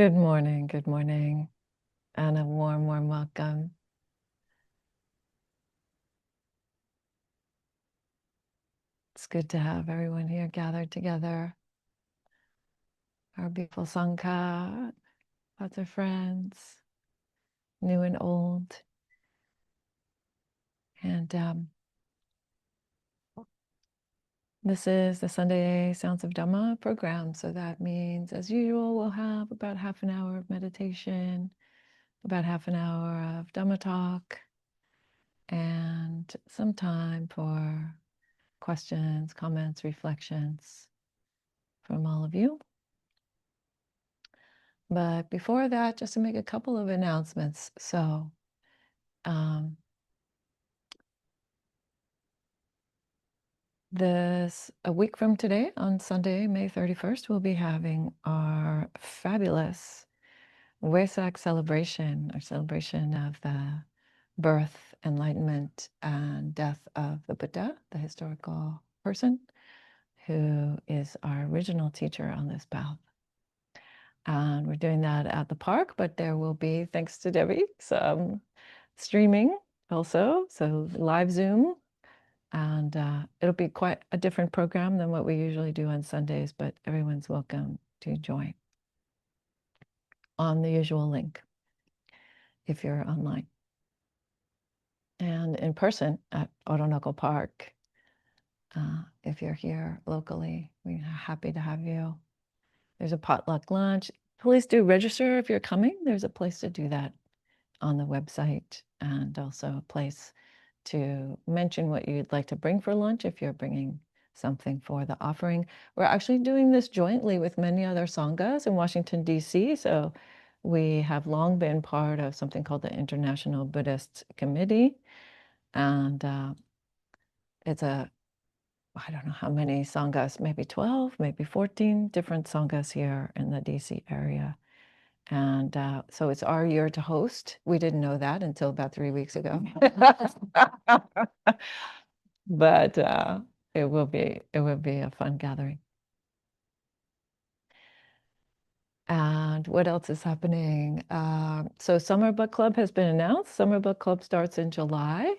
Good morning, and a warm, warm welcome. It's good to have everyone here gathered together. Our beautiful Sangha, lots of friends, new and old. And this is the Sunday Sounds of Dhamma program. So that means, as usual, we'll have about half an hour of meditation, about half an hour of Dhamma talk, and some time for questions, comments, reflections from all of you. But before that, just to make a couple of announcements. So a week from today, on Sunday, May 31st, we'll be having our fabulous Wesak celebration, our celebration of the birth, enlightenment, and death of the Buddha, the historical person who is our original teacher on this path. And we're doing that at the park, but there will be, thanks to Debbie, some streaming also, so live Zoom. And it'll be quite a different program than what we usually do on Sundays, but everyone's welcome to join on the usual link if you're online. And in person at Oronoko Park, if you're here locally, we're happy to have you. There's a potluck lunch. Please do register if you're coming. There's a place to do that on the website, and also a place to mention what you'd like to bring for lunch if you're bringing something for the offering. We're actually doing this jointly with many other sanghas in Washington, D.C. So we have long been part of something called the International Buddhist Community. And it's I don't know how many sanghas, maybe 12, maybe 14 different sanghas here in the D.C. area. And so it's our year to host. We didn't know that until about 3 weeks ago. But it will be a fun gathering. And what else is happening? So Summer Book Club has been announced. Summer Book Club starts in July.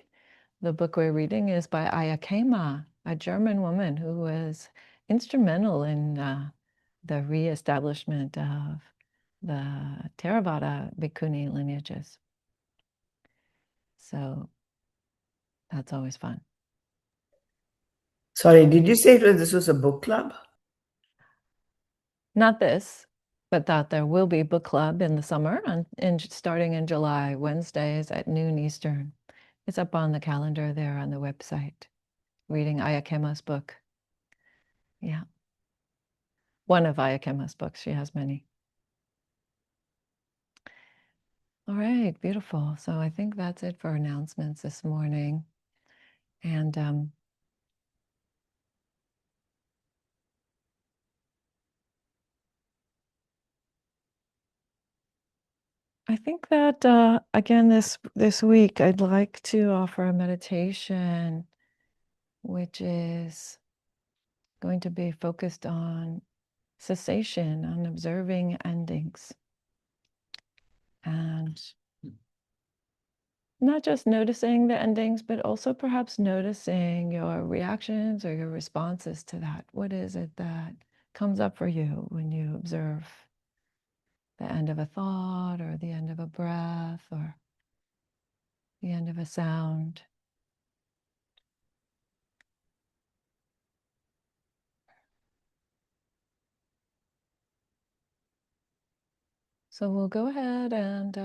The book we're reading is by Ayakema, a German woman who was instrumental in the reestablishment of the Theravada Bhikkhuni lineages. So that's always fun. Sorry, did you say this was a book club? Not this, but that there will be book club in the summer and starting in July, Wednesdays at noon Eastern. It's up on the calendar there on the website, reading Ayakema's book. Yeah. One of Ayakema's books. She has many. All right, beautiful. So I think that's it for announcements this morning. And I think that again this week I'd like to offer a meditation which is going to be focused on cessation, on observing endings. And not just noticing the endings, but also perhaps noticing your reactions or your responses to that. What is it that comes up for you when you observe the end of a thought or the end of a breath or the end of a sound? So we'll go ahead and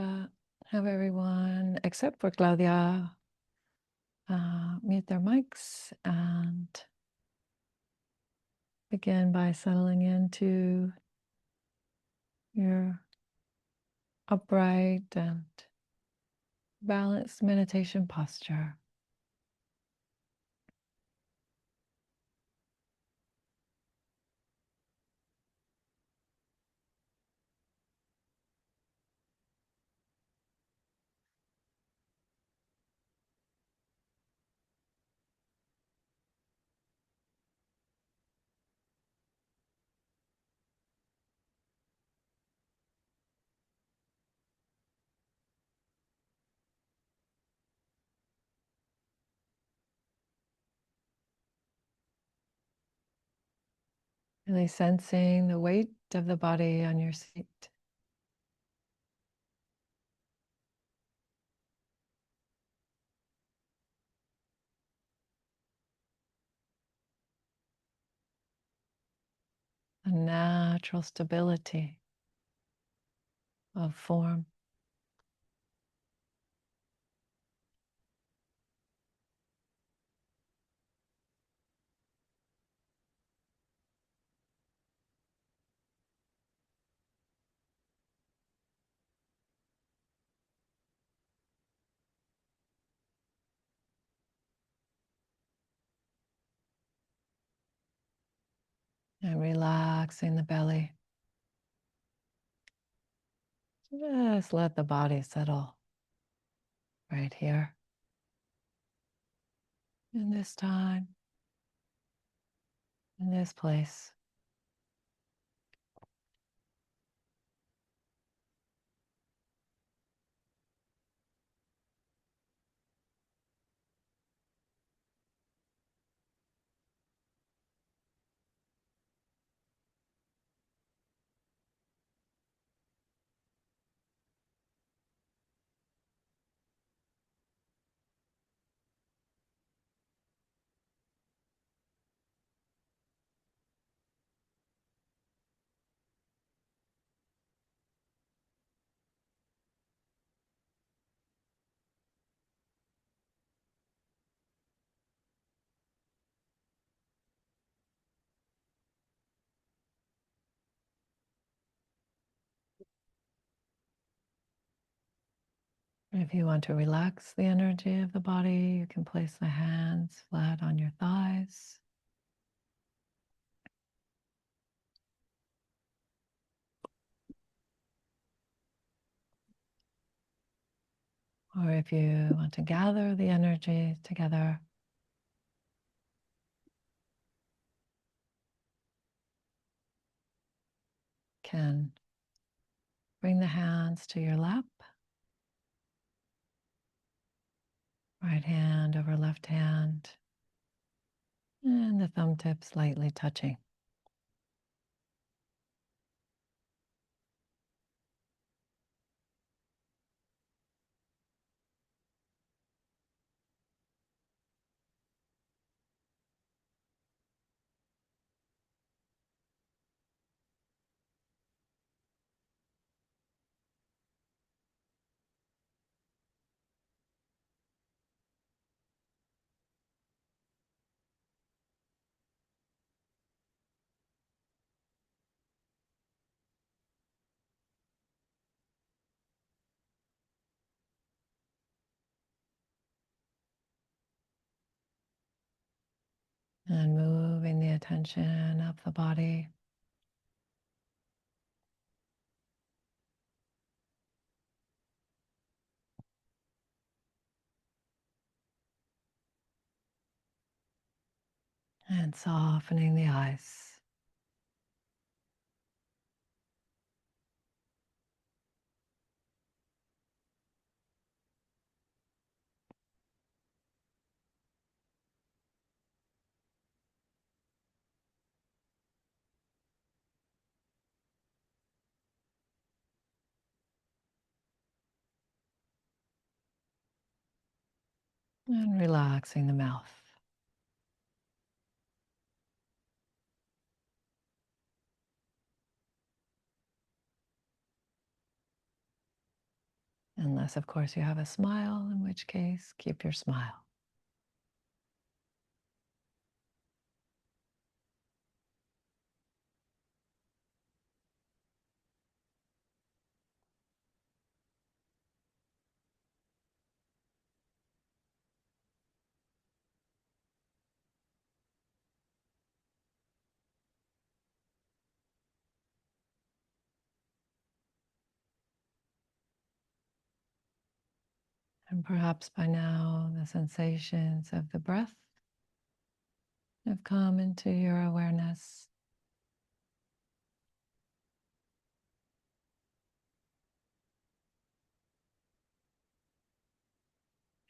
have everyone, except for Claudia, mute their mics and begin by settling into your upright and balanced meditation posture. Really sensing the weight of the body on your seat. A natural stability of form. And relaxing the belly. Just let the body settle right here in this time, in this place. If you want to relax the energy of the body, you can place the hands flat on your thighs. Or if you want to gather the energy together, can bring the hands to your lap, right hand over left hand, and the thumb tips lightly touching. And moving the attention up the body. And softening the eyes. And relaxing the mouth. Unless, of course, you have a smile, in which case, keep your smile. And perhaps by now, the sensations of the breath have come into your awareness.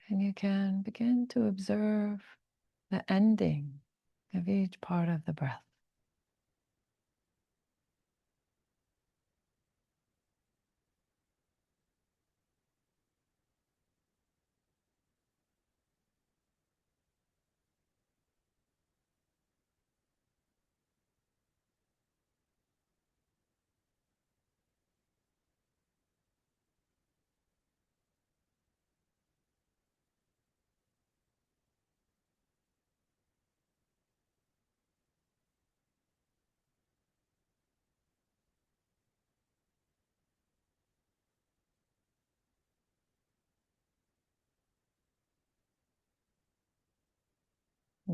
And you can begin to observe the ending of each part of the breath.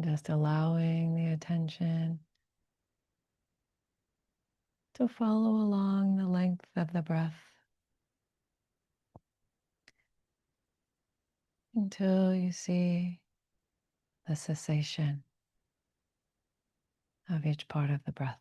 Just allowing the attention to follow along the length of the breath until you see the cessation of each part of the breath.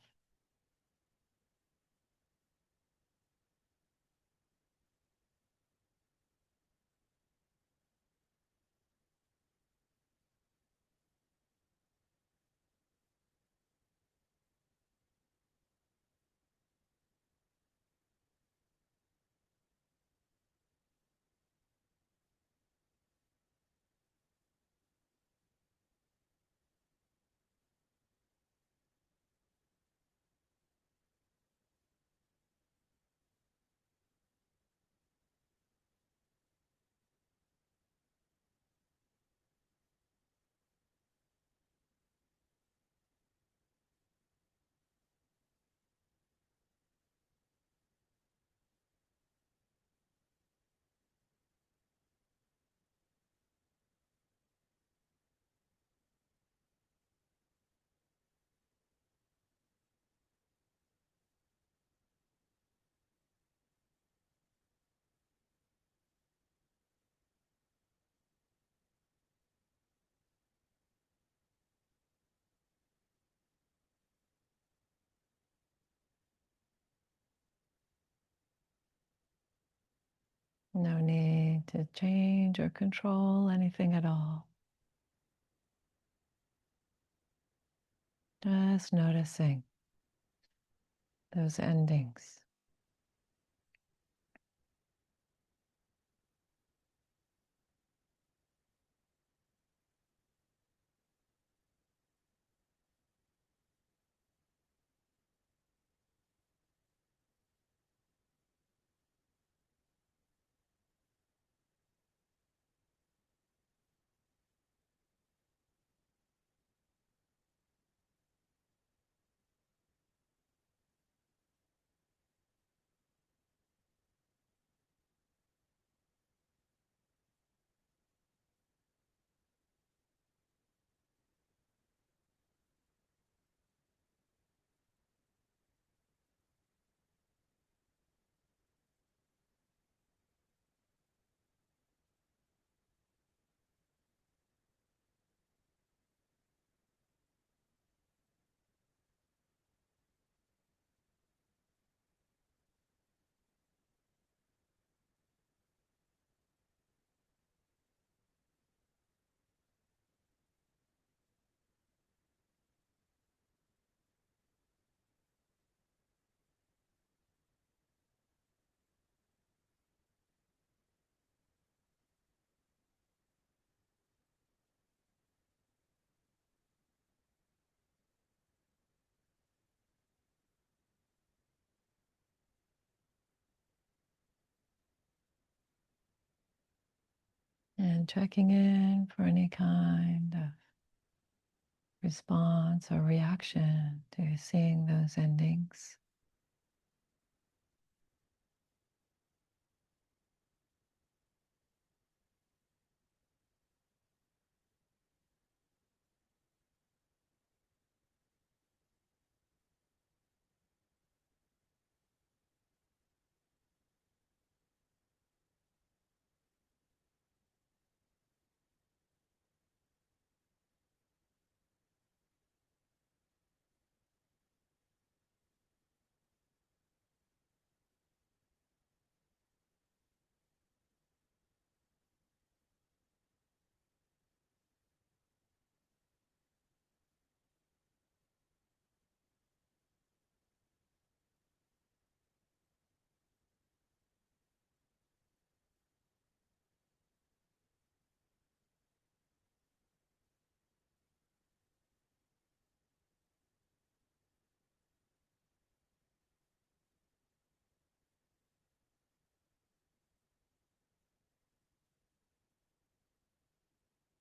No need to change or control anything at all. Just noticing those endings. And checking in for any kind of response or reaction to seeing those endings.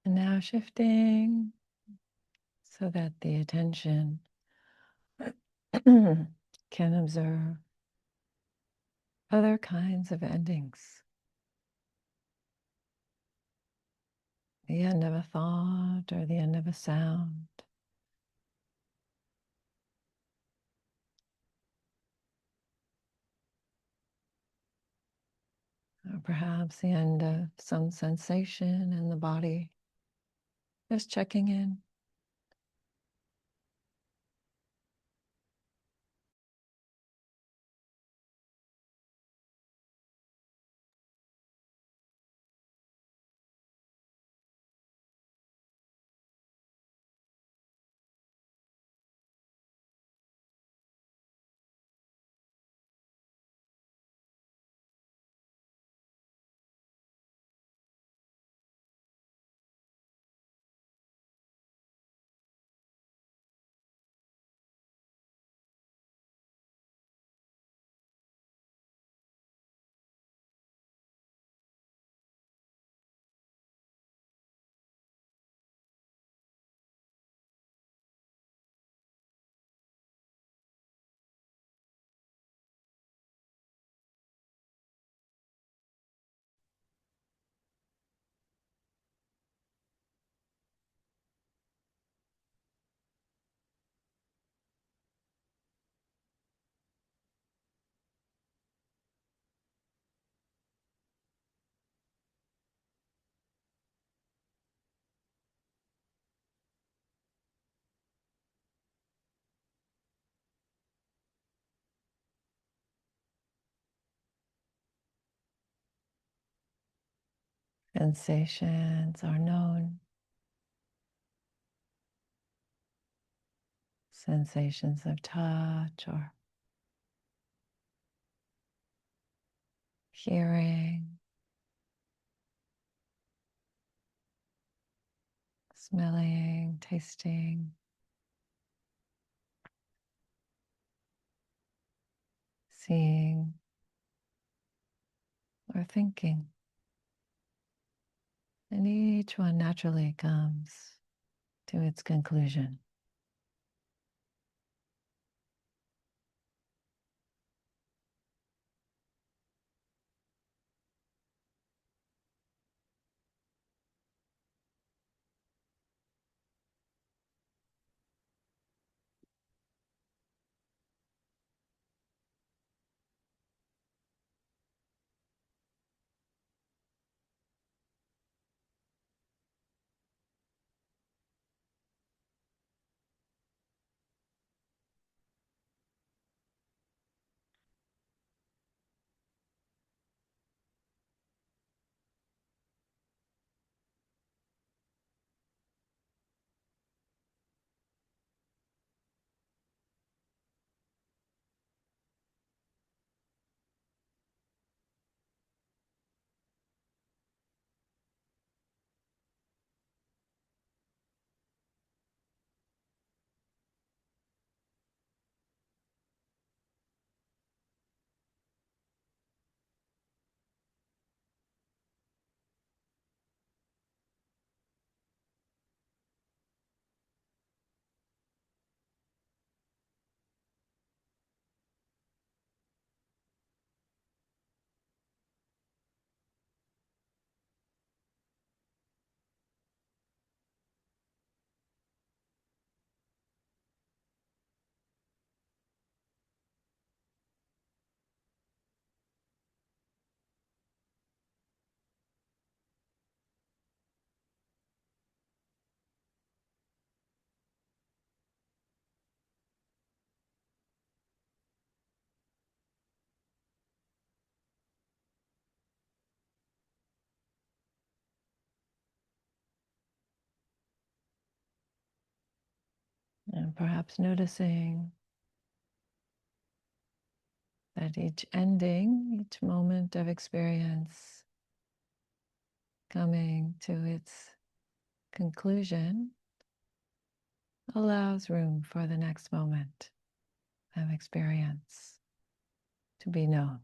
And now shifting so that the attention can observe other kinds of endings. the end of a thought or the end of a sound. Or perhaps the end of some sensation in the body. Just checking in. Sensations are known. Sensations of touch or hearing, smelling, tasting, seeing, or thinking. And each one naturally comes to its conclusion. And perhaps noticing that each ending, each moment of experience coming to its conclusion allows room for the next moment of experience to be known.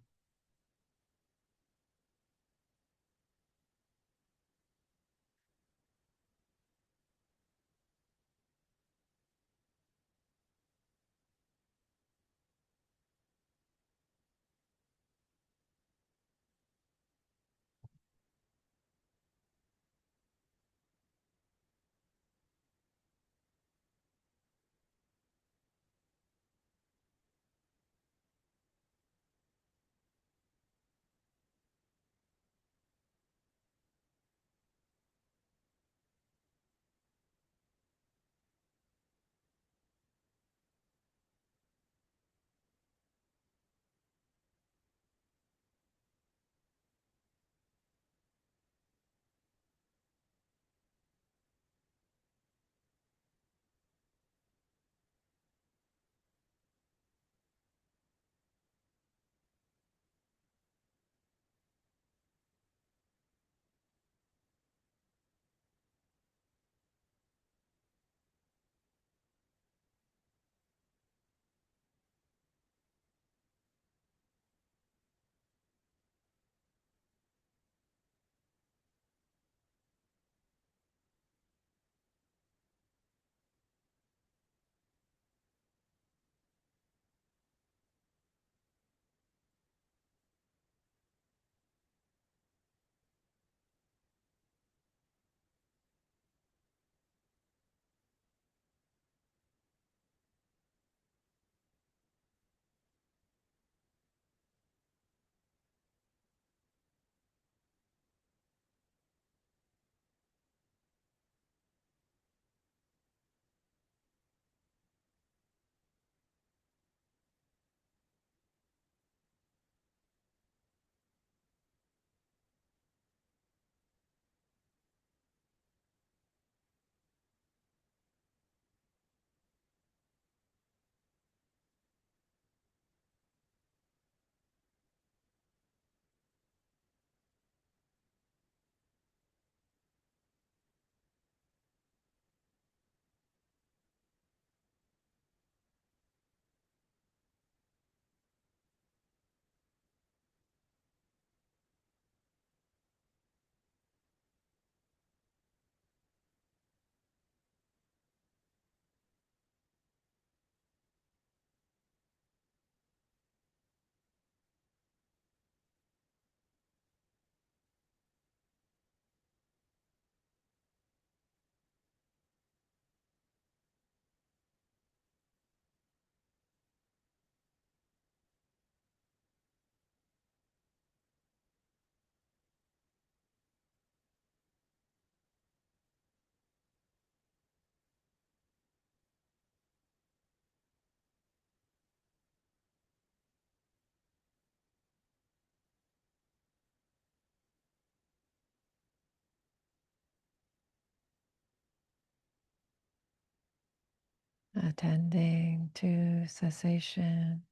attending to cessation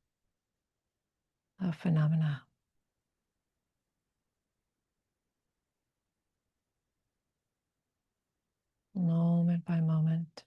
of phenomena. Moment by moment.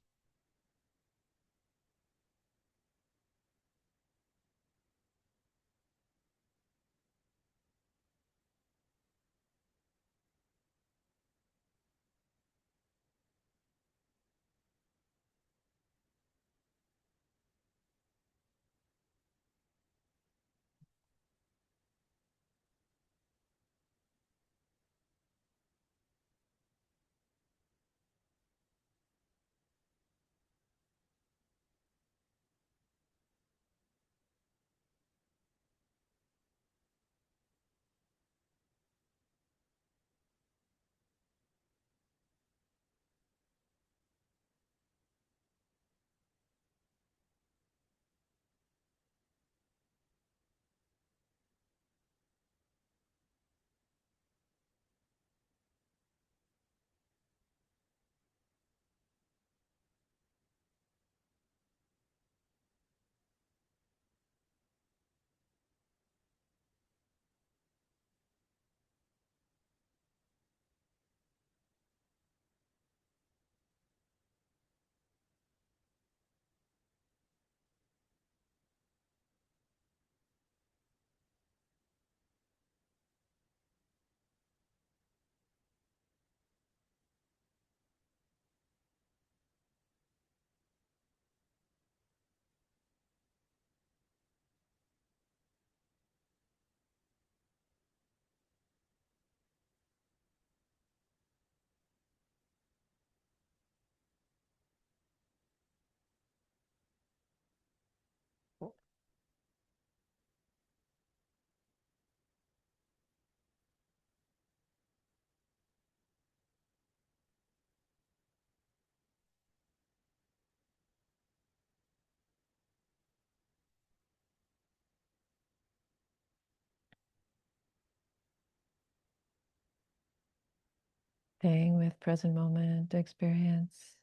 Staying with present moment experience.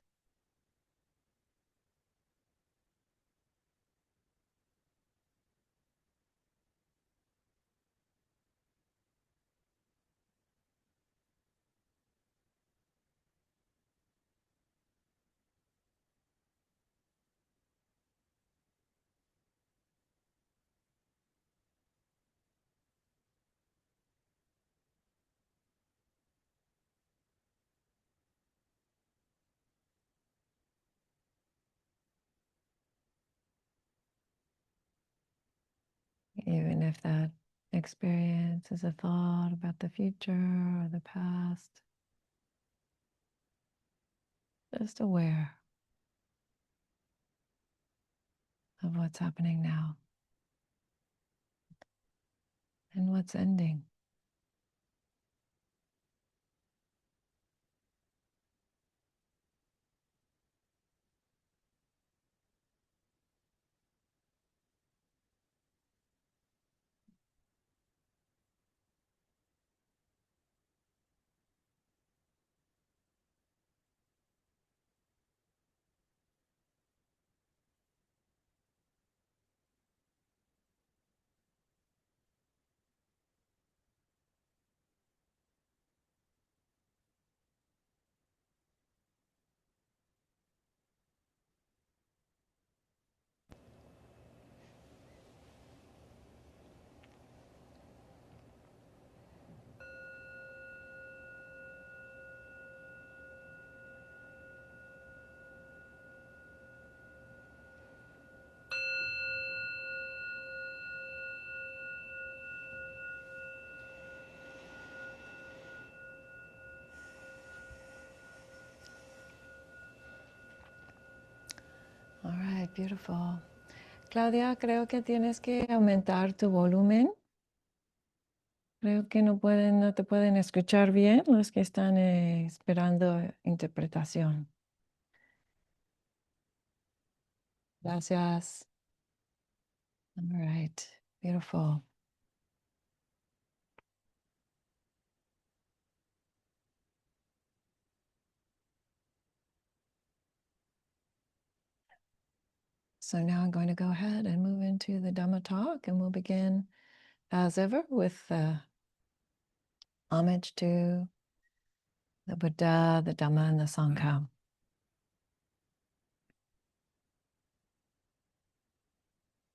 Even if that experience is a thought about the future or the past, just aware of what's happening now and what's ending. All right, beautiful. Claudia, creo que tienes que aumentar tu volumen. Creo que no te pueden escuchar bien los que están esperando interpretación. Gracias. All right, beautiful. So now I'm going to go ahead and move into the Dhamma talk, and we'll begin as ever with homage to the Buddha, the Dhamma, and the Sangha.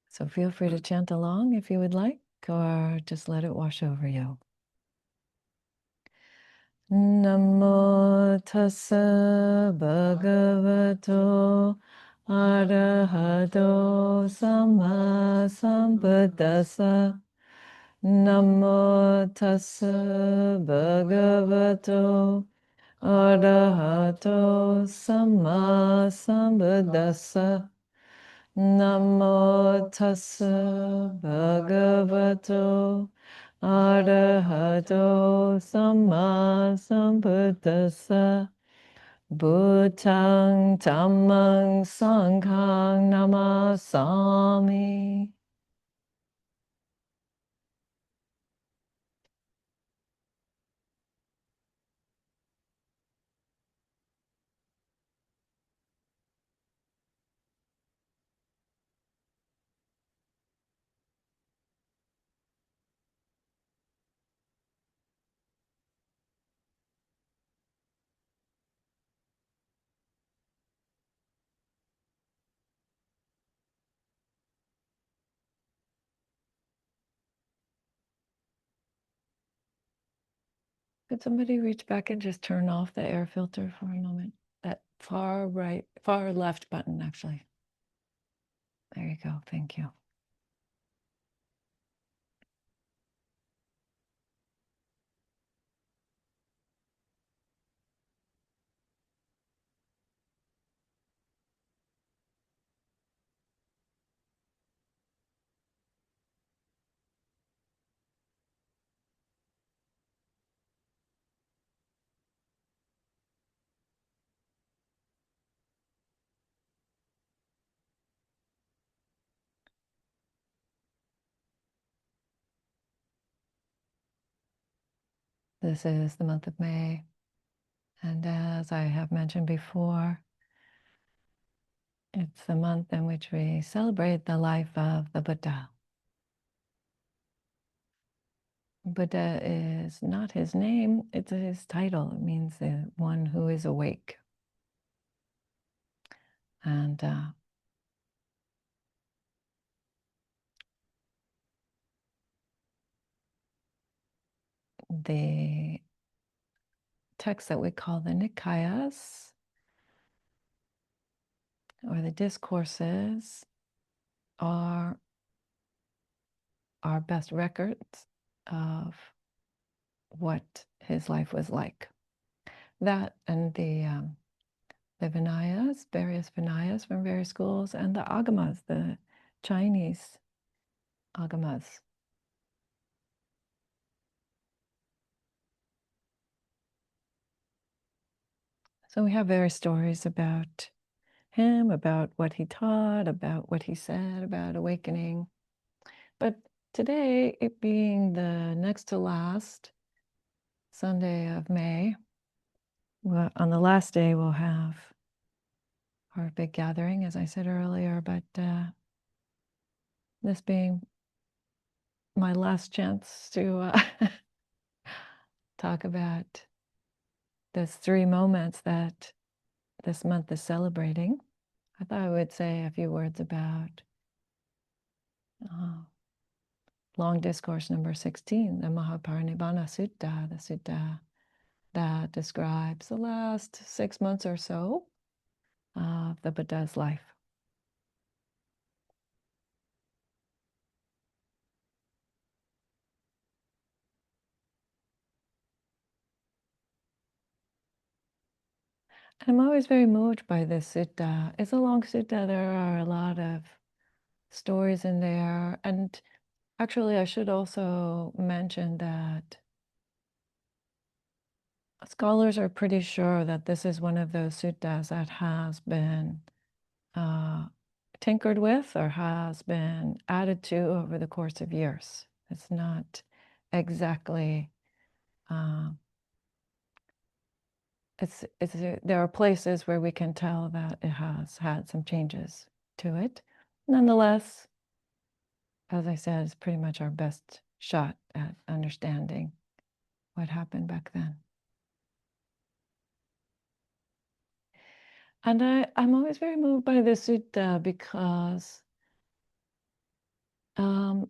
So feel free to chant along if you would like, or just let it wash over you. Namo tassa bhagavato arahato samma sambuddhassa. Namo tassa bhagavato arahato samma sambuddhassa. Namo tassa bhagavato arahato samma sambuddhassa. Bhutang dhammang sanghang namasami. Could somebody reach back and just turn off the air filter for a moment? That far right, far left button, actually. There you go. Thank you. This is the month of May. And as I have mentioned before, it's the month in which we celebrate the life of the Buddha. Buddha is not his name, it's his title. It means the one who is awake. And the texts that we call the Nikayas, or the discourses, are our best records of what his life was like. That and the Vinayas, various Vinayas from various schools, and the Agamas, the Chinese Agamas. So we have various stories about him, about what he taught, about what he said, about awakening. But today, it being the next to last Sunday of May, well, on the last day we'll have our big gathering, as I said earlier, but this being my last chance to talk about those 3 moments that this month is celebrating, I thought I would say a few words about Long Discourse number 16, the Mahaparinibbana Sutta, the sutta that describes the last 6 months or so of the Buddha's life. I'm always very moved by this sutta. It's a long sutta. There are a lot of stories in there. And actually, I should also mention that scholars are pretty sure that this is one of those suttas that has been tinkered with or has been added to over the course of years. It's not exactly there are places where we can tell that it has had some changes to it. Nonetheless, as I said, it's pretty much our best shot at understanding what happened back then. And I'm always very moved by the sutta because one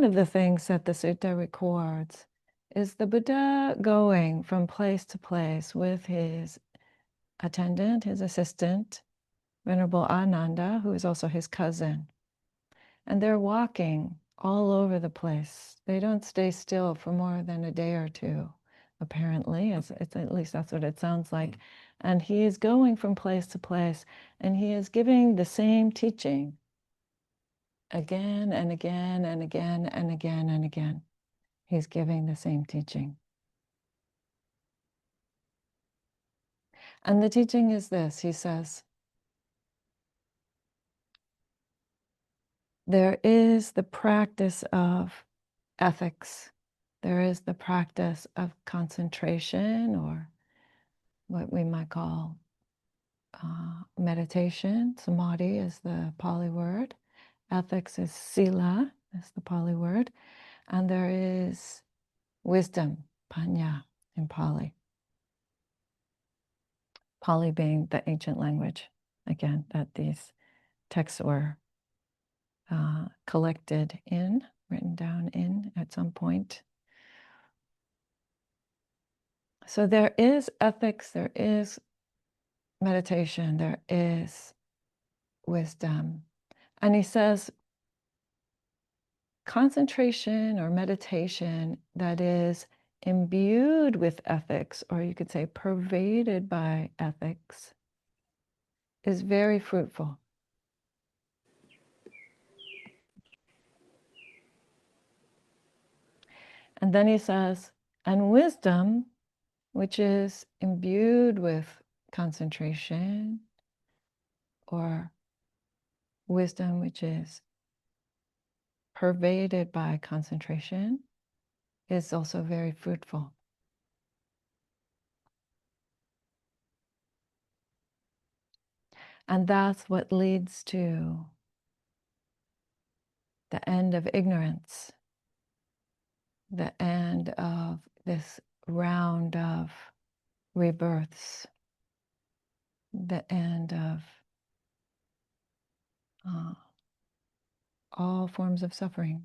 of the things that the sutta records is the Buddha going from place to place with his attendant, his assistant, Venerable Ananda, who is also his cousin. And they're walking all over the place. They don't stay still for more than a day or two, apparently. It's at least that's what it sounds like. And he is going from place to place, and he is giving the same teaching again and again and again and again and again. He's giving the same teaching. And the teaching is this, he says, there is the practice of ethics. There is the practice of concentration, or what we might call meditation. Samadhi is the Pali word. Ethics is sila, is the Pali word. And there is wisdom, panya, in Pali. Pali being the ancient language, again, that these texts were collected in, written down in at some point. So there is ethics, there is meditation, there is wisdom. And he says, concentration or meditation that is imbued with ethics, or you could say pervaded by ethics, is very fruitful. And then he says, and wisdom, which is imbued with concentration, or wisdom which is pervaded by concentration, is also very fruitful. And that's what leads to the end of ignorance, the end of this round of rebirths, the end of all forms of suffering.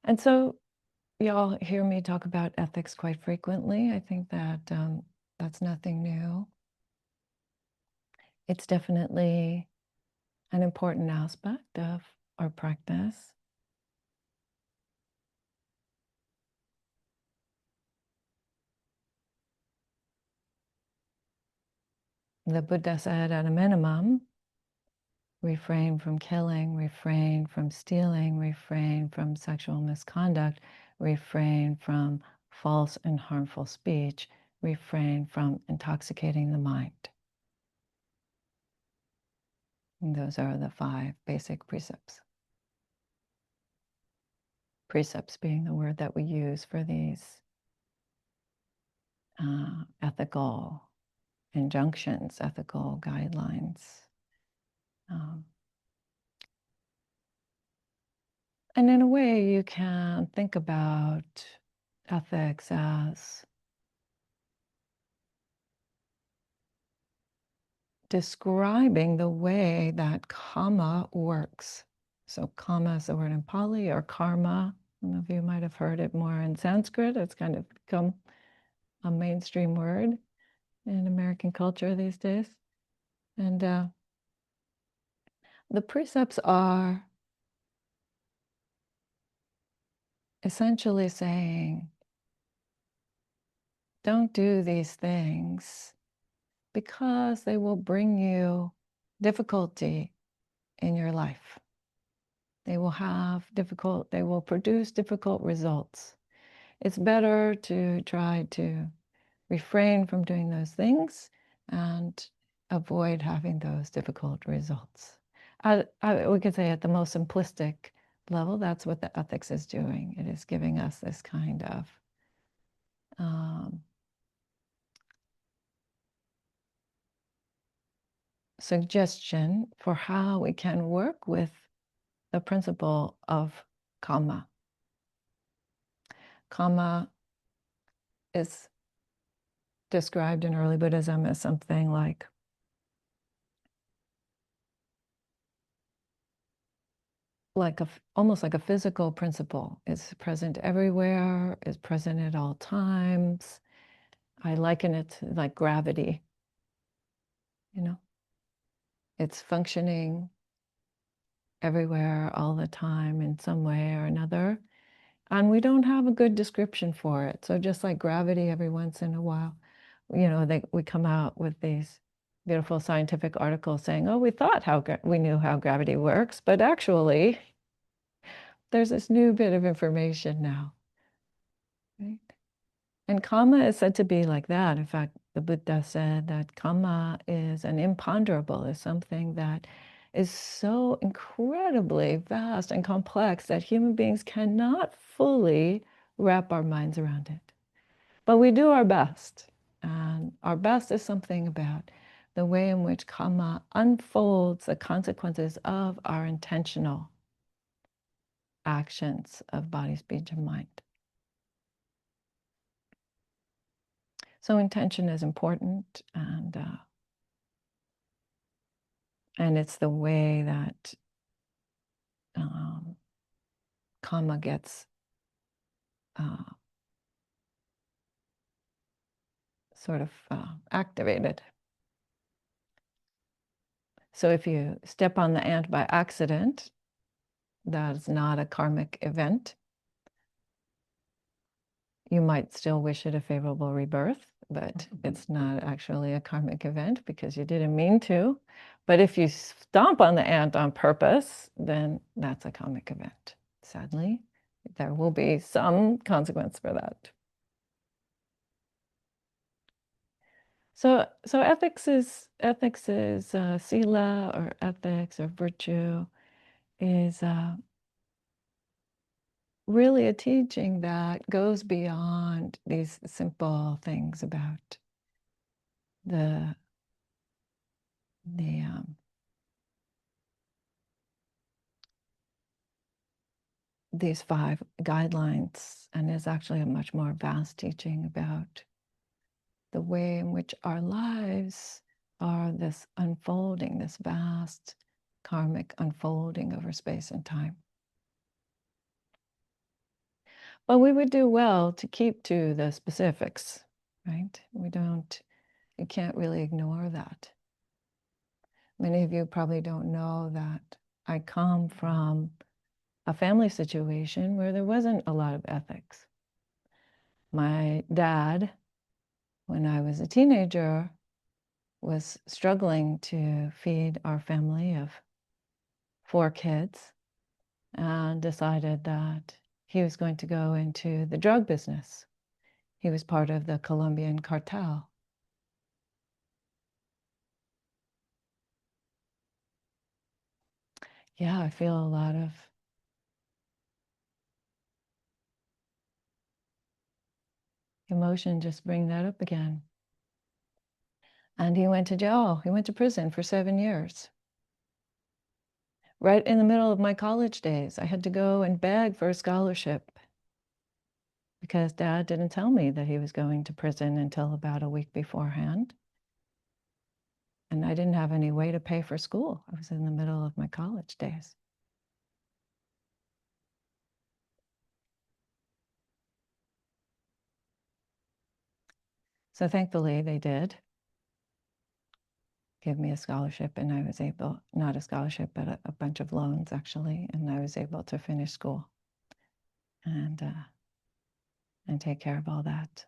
And so y'all hear me talk about ethics quite frequently. I think that that's nothing new. It's definitely an important aspect of our practice. The Buddha said, at a minimum, refrain from killing, refrain from stealing, refrain from sexual misconduct, refrain from false and harmful speech, refrain from intoxicating the mind. And those are the 5 basic precepts. Precepts being the word that we use for these ethical injunctions, ethical guidelines. And in a way, you can think about ethics as describing the way that karma works. So karma is the word in Pali, or karma. Some of you might have heard it more in Sanskrit. It's kind of become a mainstream word in American culture these days. And the precepts are essentially saying, don't do these things because they will bring you difficulty in your life. They will produce difficult results. It's better to try to refrain from doing those things and avoid having those difficult results. We could say at the most simplistic level, that's what the ethics is doing. It is giving us this kind of suggestion for how we can work with the principle of karma. Karma is described in early Buddhism as something like almost like a physical principle. It's present everywhere, is present at all times. I liken it to like gravity, you know. It's functioning everywhere all the time in some way or another. And we don't have a good description for it. So just like gravity, every once in a while, you know, we come out with these beautiful scientific articles saying, oh, we thought we knew how gravity works, but actually there's this new bit of information now. Right? And karma is said to be like that. In fact, the Buddha said that karma is an imponderable, is something that is so incredibly vast and complex that human beings cannot fully wrap our minds around it. But we do our best. And our best is something about the way in which karma unfolds the consequences of our intentional actions of body, speech, and mind. So intention is important, and it's the way that karma gets sort of activated. So if you step on the ant by accident, that is not a karmic event. You might still wish it a favorable rebirth, but it's not actually a karmic event because you didn't mean to. But if you stomp on the ant on purpose, then that's a karmic event. Sadly, there will be some consequence for that. So ethics is sila, or ethics or virtue is really a teaching that goes beyond these simple things about these 5 guidelines, and is actually a much more vast teaching about the way in which our lives are this unfolding, this vast karmic unfolding over space and time. But we would do well to keep to the specifics, right? You can't really ignore that. Many of you probably don't know that I come from a family situation where there wasn't a lot of ethics. My dad, when I was a teenager, was struggling to feed our family of 4 kids and decided that he was going to go into the drug business. He was part of the Colombian cartel. Yeah, I feel a lot of emotion just bring that up again. And he went to jail. He went to prison for 7 years. Right in the middle of my college days, I had to go and beg for a scholarship because Dad didn't tell me that he was going to prison until about a week beforehand. And I didn't have any way to pay for school. I was in the middle of my college days. So thankfully they did give me a scholarship, and I was able, not a scholarship, but a bunch of loans actually, and I was able to finish school and take care of all that.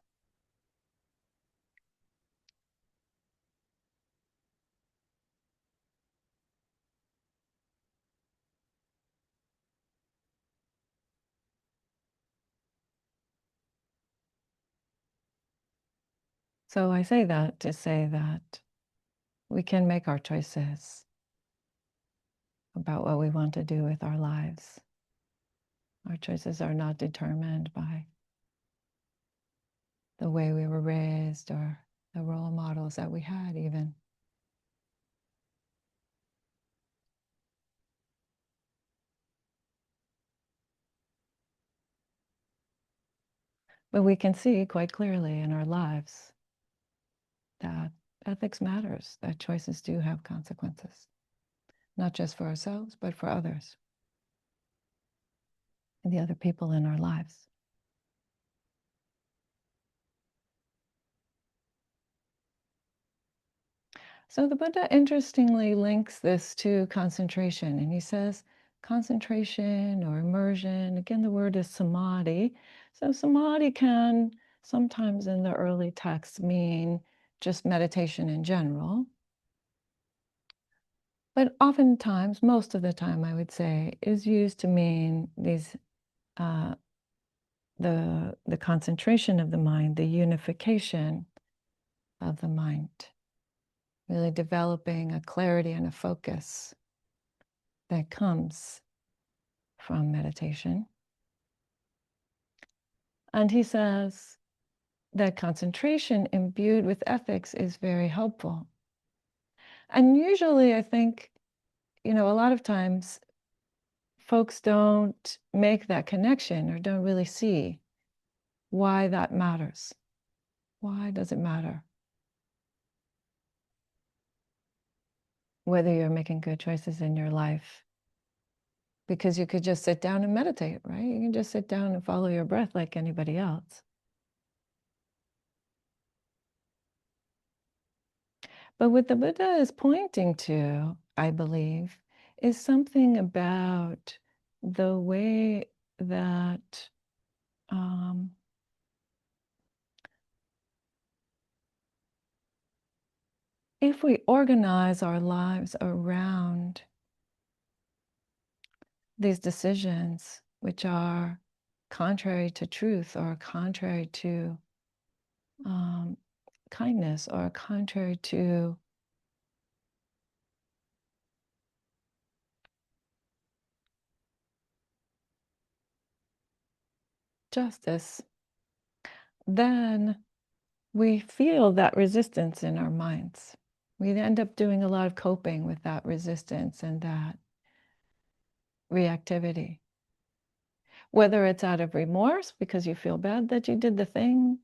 So I say that to say that we can make our choices about what we want to do with our lives. Our choices are not determined by the way we were raised or the role models that we had even. But we can see quite clearly in our lives that ethics matters, that choices do have consequences, not just for ourselves, but for others and the other people in our lives. So the Buddha interestingly links this to concentration, and he says concentration or immersion, again, the word is samadhi. So samadhi can sometimes in the early texts mean just meditation in general. But oftentimes, most of the time, I would say, is used to mean these the concentration of the mind, the unification of the mind, really developing a clarity and a focus that comes from meditation. And he says that concentration imbued with ethics is very helpful. And usually, I think, a lot of times folks don't make that connection or don't really see why that matters. Why does it matter? Whether you're making good choices in your life. Because you could just sit down and meditate, right? You can just sit down and follow your breath like anybody else. But what the Buddha is pointing to, I believe, is something about the way that if we organize our lives around these decisions, which are contrary to truth or contrary to kindness or contrary to justice, then we feel that resistance in our minds. We end up doing a lot of coping with that resistance and that reactivity. Whether it's out of remorse because you feel bad that you did the thing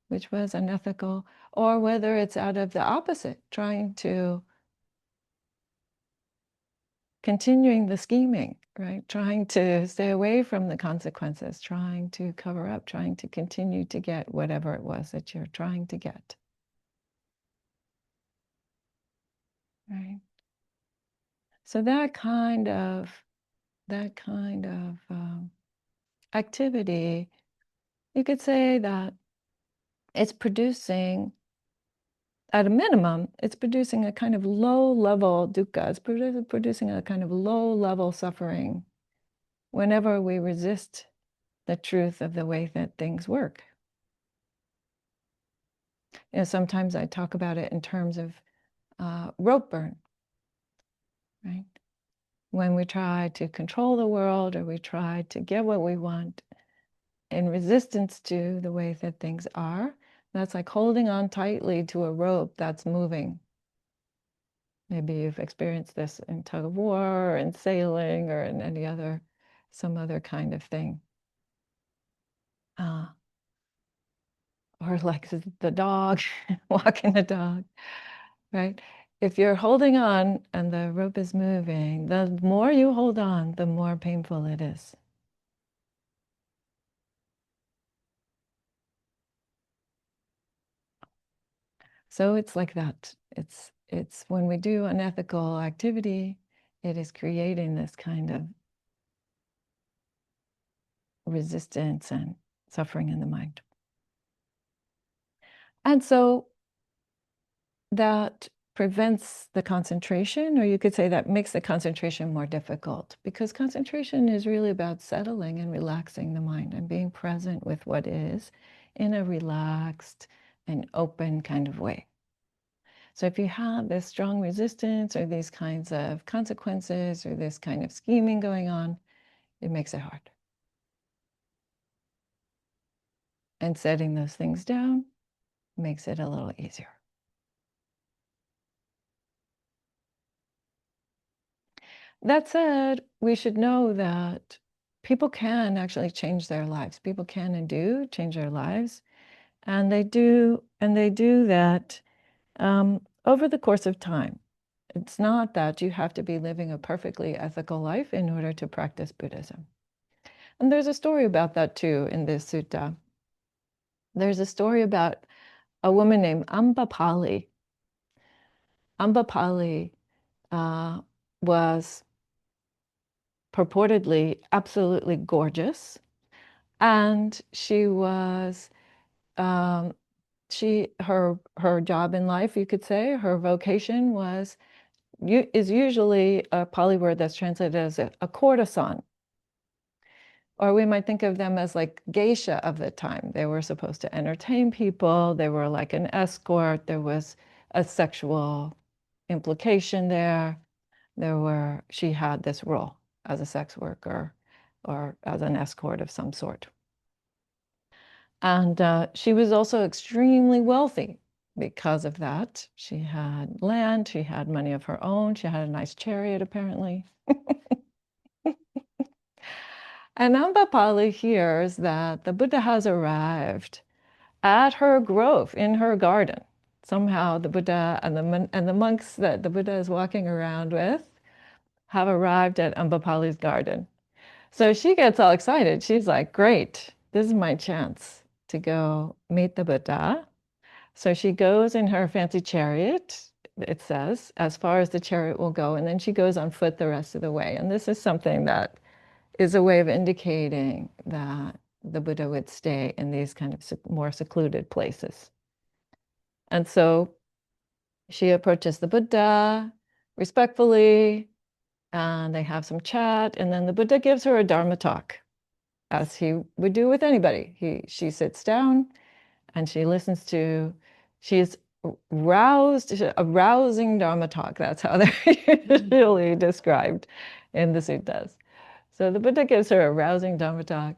which was unethical, or whether it's out of the opposite, trying to continuing the scheming, right? Trying to stay away from the consequences, trying to cover up, trying to continue to get whatever it was that you're trying to get. Right? So that kind of activity, you could say that it's producing, at a minimum, it's producing a kind of low-level dukkha. It's producing a kind of low-level suffering whenever we resist the truth of the way that things work. Sometimes I talk about it in terms of rope burn, right? When we try to control the world or we try to get what we want in resistance to the way that things are, that's like holding on tightly to a rope that's moving. Maybe you've experienced this in tug of war or in sailing or in some other kind of thing. Or like the dog, walking the dog, right? If you're holding on and the rope is moving, the more you hold on, the more painful it is. So it's like that. It's when we do unethical activity, it is creating this kind of resistance and suffering in the mind. And so that prevents the concentration, or you could say that makes the concentration more difficult, because concentration is really about settling and relaxing the mind and being present with what is in a relaxed and open kind of way. So if you have this strong resistance or these kinds of consequences or this kind of scheming going on, it makes it hard. and setting those things down makes it a little easier. That said, we should know that people can actually change their lives. People can and do change their lives. And they do that over the course of time. It's not that you have to be living a perfectly ethical life in order to practice Buddhism. And there's a story about that too in this sutta. There's a story about a woman named Ambapali. Ambapali was purportedly absolutely gorgeous, and she was her job in life, you could say, her vocation is usually a Pali word that's translated as a courtesan. Or we might think of them as like geisha of the time. They were supposed to entertain people. They were like an escort. There was a sexual implication there. She had this role as a sex worker or as an escort of some sort. And she was also extremely wealthy because of that. She had land, she had money of her own, she had a nice chariot, apparently. And Ambapali hears that the Buddha has arrived at her grove, in her garden. Somehow the Buddha and the monks that the Buddha is walking around with have arrived at Ambapali's garden. So she gets all excited. She's like, great, this is my chance to go meet the Buddha. So she goes in her fancy chariot, it says, as far as the chariot will go, and then she goes on foot the rest of the way. And this is something that is a way of indicating that the Buddha would stay in these kind of more secluded places. And so she approaches the Buddha respectfully, and they have some chat, and then the Buddha gives her a Dharma talk, as he would do with anybody. She sits down and she listens to, she's roused, a rousing Dharma talk. That's how they're usually described in the suttas. So the Buddha gives her a rousing Dhamma talk,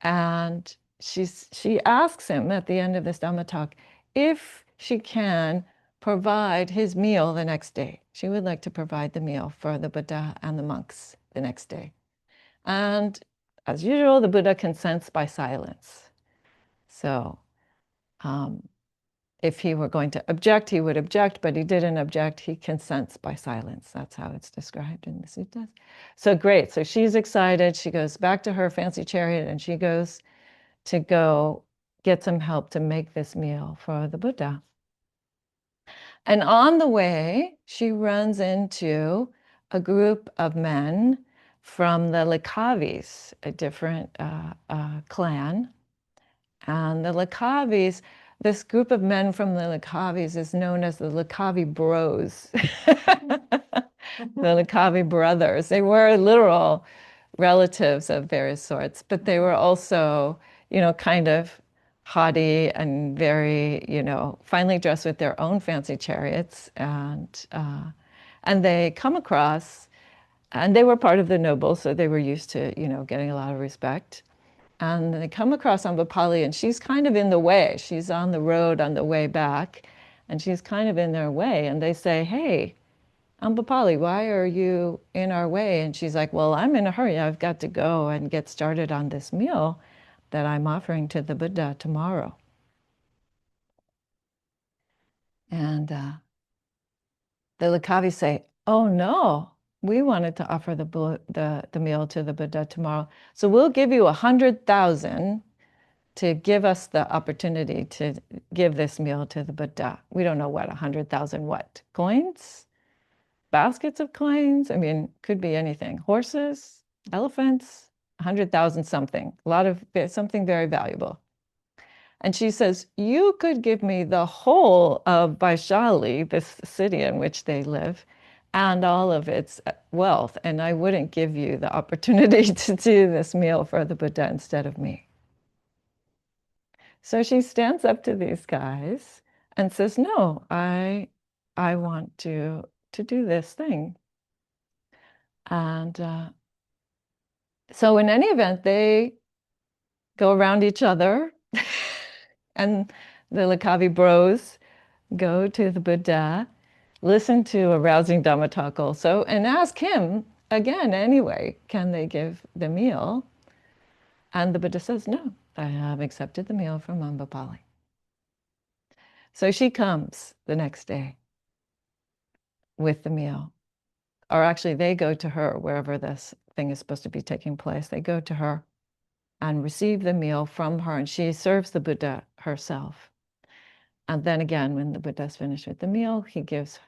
and she asks him at the end of this Dhamma talk if she can provide his meal the next day. She would like to provide the meal for the Buddha and the monks the next day. And as usual, the Buddha consents by silence. So if he were going to object, he would object, but he didn't object. He consents by silence. That's how it's described in the suttas. So great. So she's excited. She goes back to her fancy chariot and she goes to go get some help to make this meal for the Buddha. And on the way, she runs into a group of men from the Likavis, a different clan. And the Likavis, this group of men from the Likavis is known as the Likavi Bros. The Likavi brothers. They were literal relatives of various sorts, but they were also, kind of haughty and very, finely dressed with their own fancy chariots. And they come across, and they were part of the nobles, so they were used to, getting a lot of respect. And they come across Ambapali, and she's kind of in the way. She's on the road on the way back, and she's kind of in their way. And they say, hey, Ambapali, why are you in our way? And she's like, well, I'm in a hurry. I've got to go and get started on this meal that I'm offering to the Buddha tomorrow. And the Likavis say, oh no, we wanted to offer the meal to the Buddha tomorrow. So we'll give you 100,000 to give us the opportunity to give this meal to the Buddha. We don't know what, 100,000 what? Coins? Baskets of coins? I mean, could be anything. Horses, elephants, 100,000 something. Something very valuable. And she says, you could give me the whole of Vaishali, this city in which they live, and all of its wealth, and I wouldn't give you the opportunity to do this meal for the Buddha instead of me. So she stands up to these guys and says, no, I want to do this thing. And so in any event, they go around each other And the Lakavi bros go to the Buddha, listen to a rousing Dhamma talk also, and ask him again anyway, can they give the meal? And the Buddha says, no, I have accepted the meal from Ambapali. So she comes the next day with the meal. Or actually, they go to her wherever this thing is supposed to be taking place. They go to her and receive the meal from her, and she serves the Buddha herself. And then again, when the Buddha's finished with the meal, he gives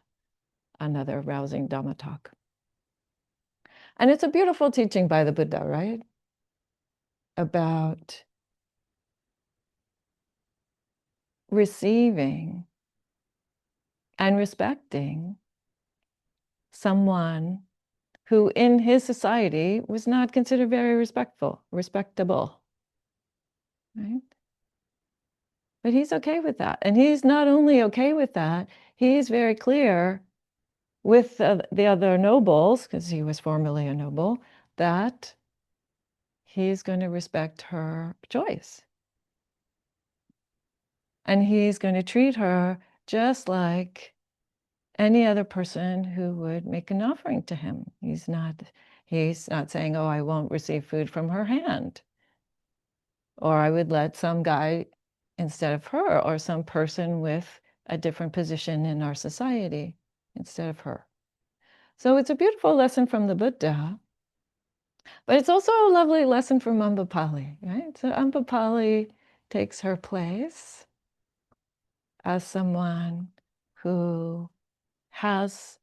another rousing Dhamma talk. And it's a beautiful teaching by the Buddha, right? About receiving and respecting someone who in his society was not considered very respectable, right? But he's okay with that. And he's not only okay with that, he's very clear with the other nobles, because he was formerly a noble, that he's going to respect her choice. And he's going to treat her just like any other person who would make an offering to him. He's not saying, oh, I won't receive food from her hand. Or I would let some guy instead of her, or some person with a different position in our society instead of her. So it's a beautiful lesson from the Buddha, but it's also a lovely lesson from Ambapali, right? So Ambapali takes her place as someone who has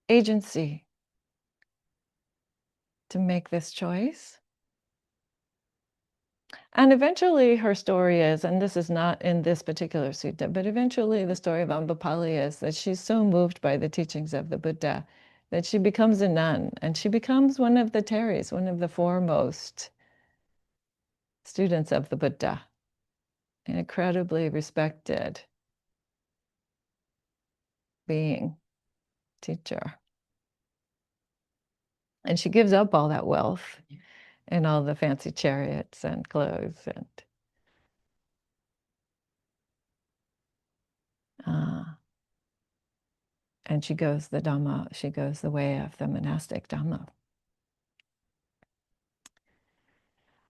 agency to make this choice. And eventually her story is, and this is not in this particular sutta, but eventually the story of Ambapali is that she's so moved by the teachings of the Buddha that she becomes a nun, and she becomes one of the Teris, one of the foremost students of the Buddha, an incredibly respected being, teacher. And she gives up all that wealth and all the fancy chariots and clothes and she goes the Dhamma, she goes the way of the monastic Dhamma.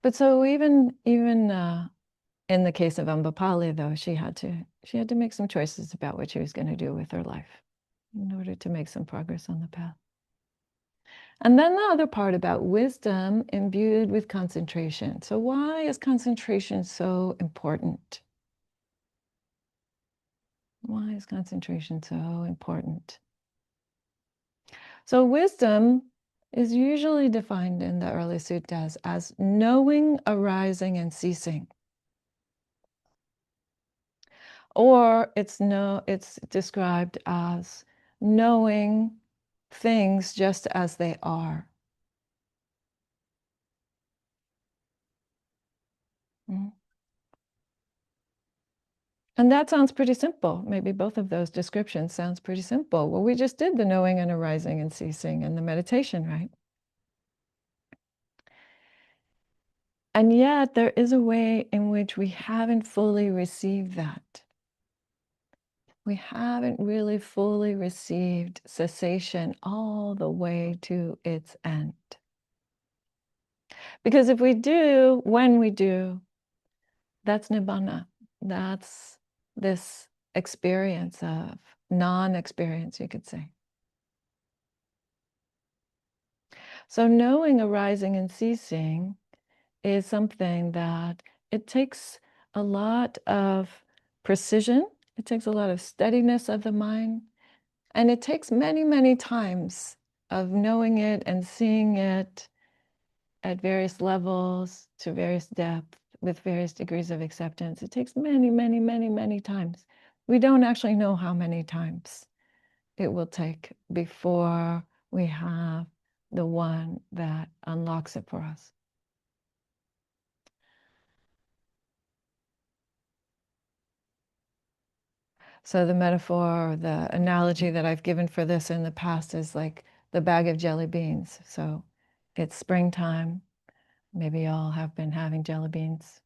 But so even in the case of Ambapali, though, she had to make some choices about what she was going to do with her life in order to make some progress on the path. And then the other part about wisdom imbued with concentration. So why is concentration so important? Why is concentration so important? So wisdom is usually defined in the early suttas as knowing, arising, and ceasing. Or it's described as knowing things just as they are. Mm. And that sounds pretty simple. Maybe both of those descriptions sounds pretty simple. Well, we just did the knowing and arising and ceasing and the meditation, right? And yet there is a way in which we haven't fully received that. We haven't really fully received cessation all the way to its end. Because if we do, when we do, that's nibbana. That's this experience of non-experience, you could say. So knowing arising and ceasing is something that it takes a lot of precision. It takes a lot of steadiness of the mind. And it takes many, many times of knowing it and seeing it at various levels, to various depths, with various degrees of acceptance. It takes many, many, many, many times. We don't actually know how many times it will take before we have the one that unlocks it for us. So the metaphor, the analogy that I've given for this in the past is like the bag of jelly beans. So it's springtime. Maybe y'all have been having jelly beans.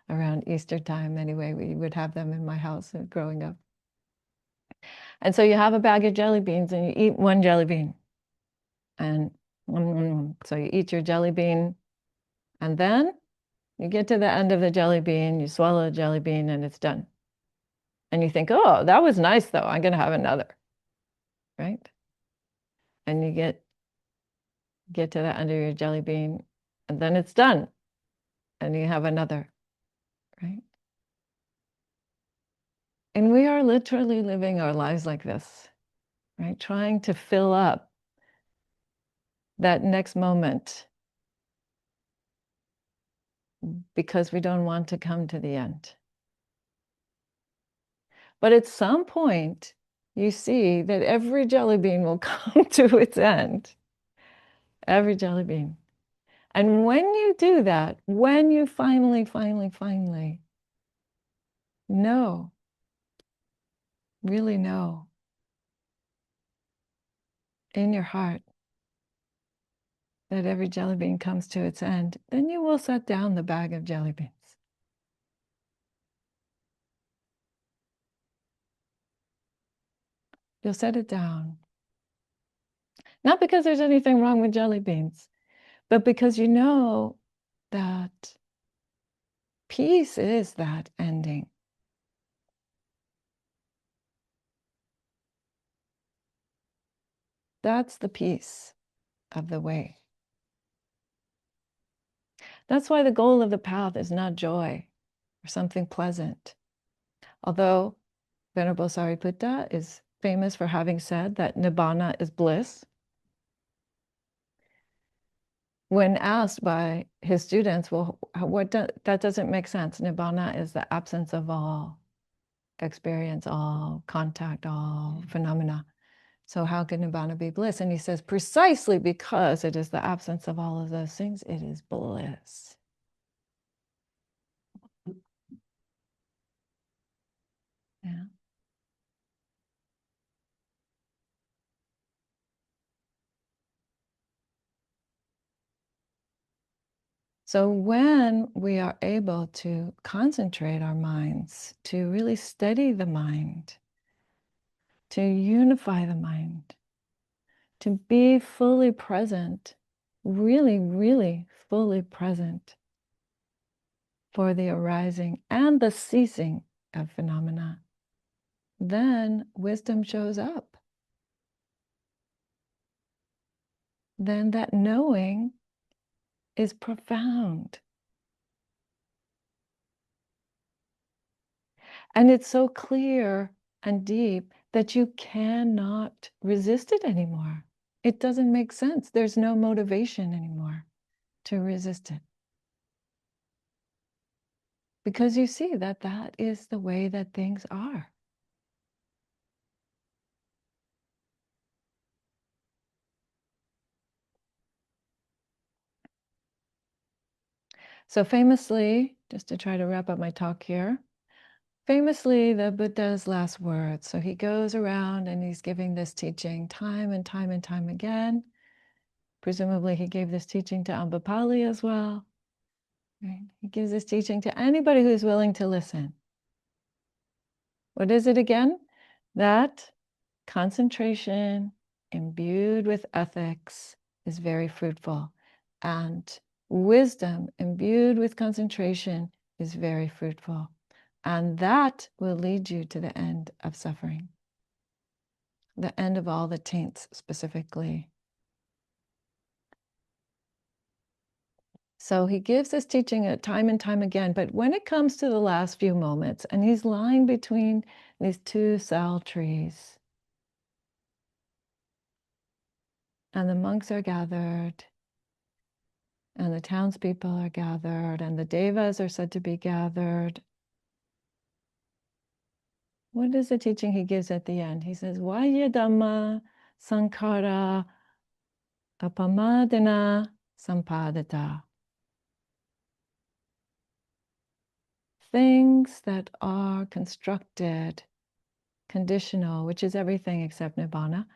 around Easter time anyway. We would have them in my house growing up. And so you have a bag of jelly beans and you eat one jelly bean. And so you eat your jelly bean, and then you get to the end of the jelly bean, you swallow a jelly bean, and it's done. And you think, oh, that was nice, though. I'm going to have another, right? And you get to the end of your jelly bean, and then it's done. And you have another, right? And we are literally living our lives like this, right? Trying to fill up that next moment because we don't want to come to the end. But at some point, you see that every jelly bean will come to its end. Every jelly bean. And when you do that, when you finally know, really know in your heart that every jelly bean comes to its end, then you will set down the bag of jelly beans. You'll set it down. Not because there's anything wrong with jelly beans, but because you know that peace is that ending. That's the peace of the way. That's why the goal of the path is not joy or something pleasant. Although Venerable Sariputta is famous for having said that nibbana is bliss, when asked by his students, well, that doesn't make sense. Nibbana is the absence of all experience, all contact, all phenomena. So how can nibbana be bliss? And he says, precisely because it is the absence of all of those things, it is bliss. Yeah. So when we are able to concentrate our minds, to really steady the mind, to unify the mind, to be fully present, really, really fully present for the arising and the ceasing of phenomena, then wisdom shows up. Then that knowing is profound. And it's so clear and deep that you cannot resist it anymore. It doesn't make sense. There's no motivation anymore to resist it. Because you see that that is the way that things are. So famously, just to try to wrap up my talk here, famously, the Buddha's last words. So he goes around and he's giving this teaching time and time and time again. Presumably he gave this teaching to Ambapali as well. Right? He gives this teaching to anybody who's willing to listen. What is it again? That concentration imbued with ethics is very fruitful. And wisdom imbued with concentration is very fruitful. And that will lead you to the end of suffering, the end of all the taints specifically. So he gives this teaching time and time again, but when it comes to the last few moments, and he's lying between these two sal trees, and the monks are gathered, and the townspeople are gathered, and the devas are said to be gathered. What is the teaching he gives at the end? He says, Vaya Dhamma Sankara Apamadana Sampadata. Things that are constructed, conditional, which is everything except nibbana,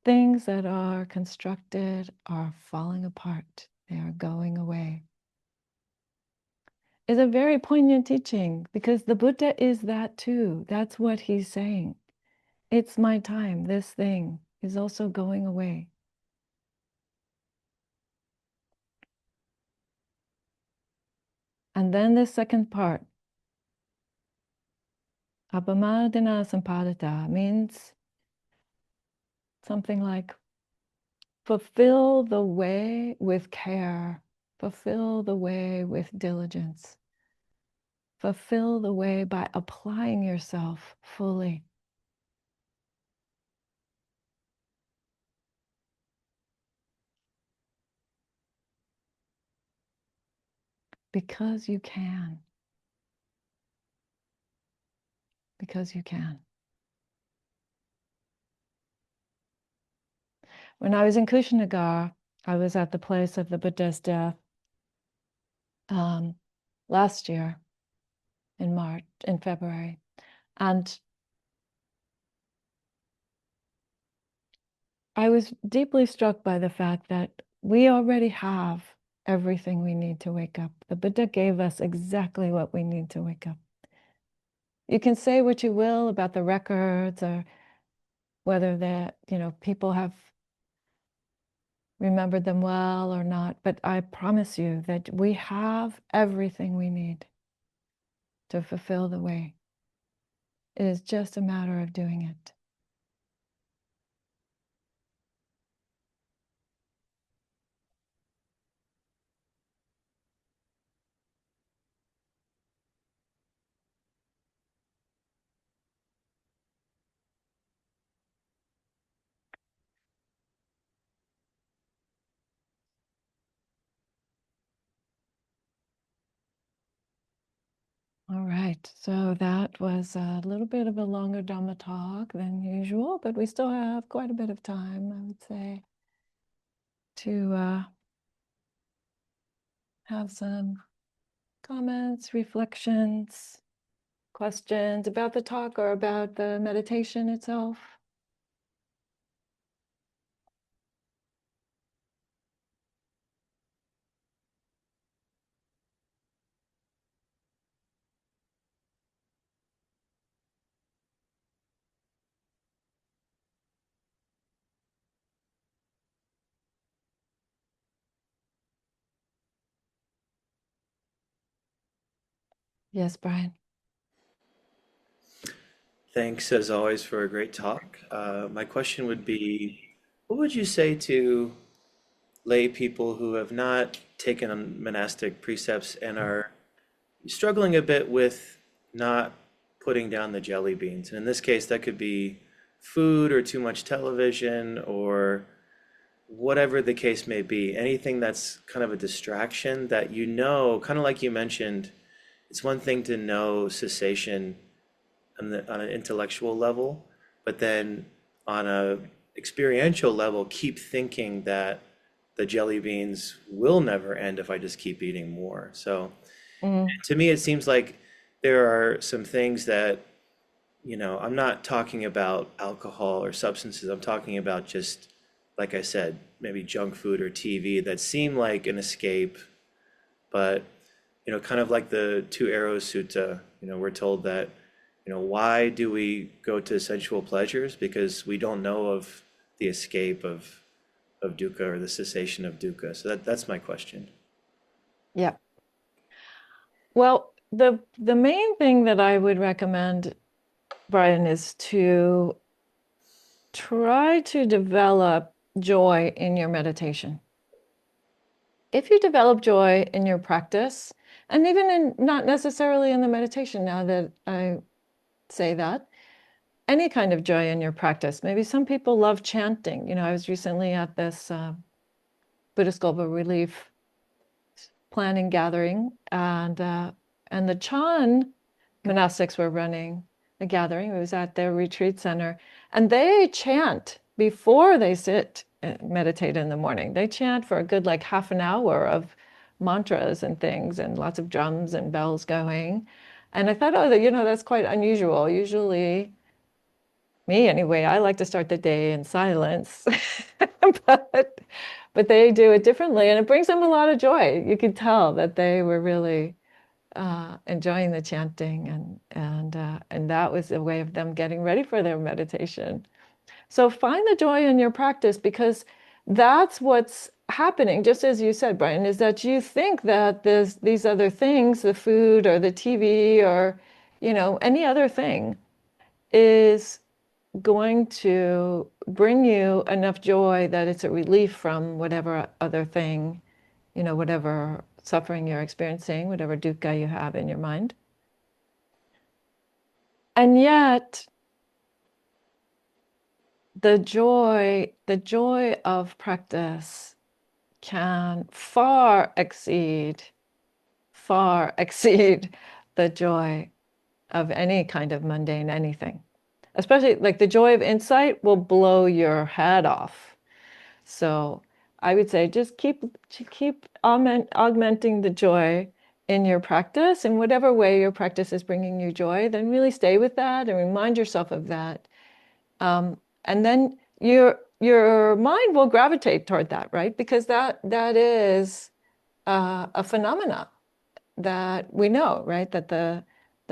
things that are constructed are falling apart. They are going away. is a very poignant teaching, because the Buddha is that too. That's what he's saying. It's my time. This thing is also going away. And then the second part, Apamadana Sampadata, means something like fulfill the way with care, fulfill the way with diligence, fulfill the way by applying yourself fully. Because you can. Because you can. When I was in Kushinagar, I was at the place of the Buddha's death last year in February. And I was deeply struck by the fact that we already have everything we need to wake up. The Buddha gave us exactly what we need to wake up. You can say what you will about the records or whether that, people have remembered them well or not, but I promise you that we have everything we need to fulfill the way. It is just a matter of doing it. All right, so that was a little bit of a longer Dhamma talk than usual, but we still have quite a bit of time, I would say, to have some comments, reflections, questions about the talk or about the meditation itself. Yes, Brian. Thanks as always for a great talk. My question would be, what would you say to lay people who have not taken on monastic precepts and are struggling a bit with not putting down the jelly beans? And in this case, that could be food or too much television or whatever the case may be. Anything that's kind of a distraction that kind of like you mentioned, it's one thing to know cessation on an intellectual level, but then on a experiential level, keep thinking that the jelly beans will never end if I just keep eating more. So to me, it seems like there are some things that, I'm not talking about alcohol or substances. I'm talking about just, like I said, maybe junk food or TV that seem like an escape, but, kind of like the Two Arrows Sutta, we're told that why do we go to sensual pleasures? Because we don't know of the escape of dukkha or the cessation of dukkha. So that's my question. Yeah. Well, the main thing that I would recommend, Brian, is to try to develop joy in your meditation. If you develop joy in your practice, and even not necessarily in the meditation, now that I say that, any kind of joy in your practice. Maybe some people love chanting. I was recently at this Buddhist Global Relief planning gathering, and the Chan monastics were running a gathering. It was at their retreat center, and they chant before they sit and meditate in the morning. They chant for a good half an hour of mantras and things, and lots of drums and bells going. And I thought, that's quite unusual. Usually, me anyway, I like to start the day in silence, but they do it differently, and it brings them a lot of joy. You could tell that they were really enjoying the chanting, and that was a way of them getting ready for their meditation. So find the joy in your practice, because that's what's happening, just as you said, Brian, is that you think that these other things, the food or the TV or, any other thing, is going to bring you enough joy that it's a relief from whatever other thing, whatever suffering you're experiencing, whatever dukkha you have in your mind. And yet, the joy of practice can far exceed the joy of any kind of mundane anything. Especially like the joy of insight will blow your head off. So I would say just keep augmenting the joy in your practice, in whatever way your practice is bringing you joy. Then really stay with that and remind yourself of that. And then your mind will gravitate toward that, right? Because that is a phenomena that we know, right? That the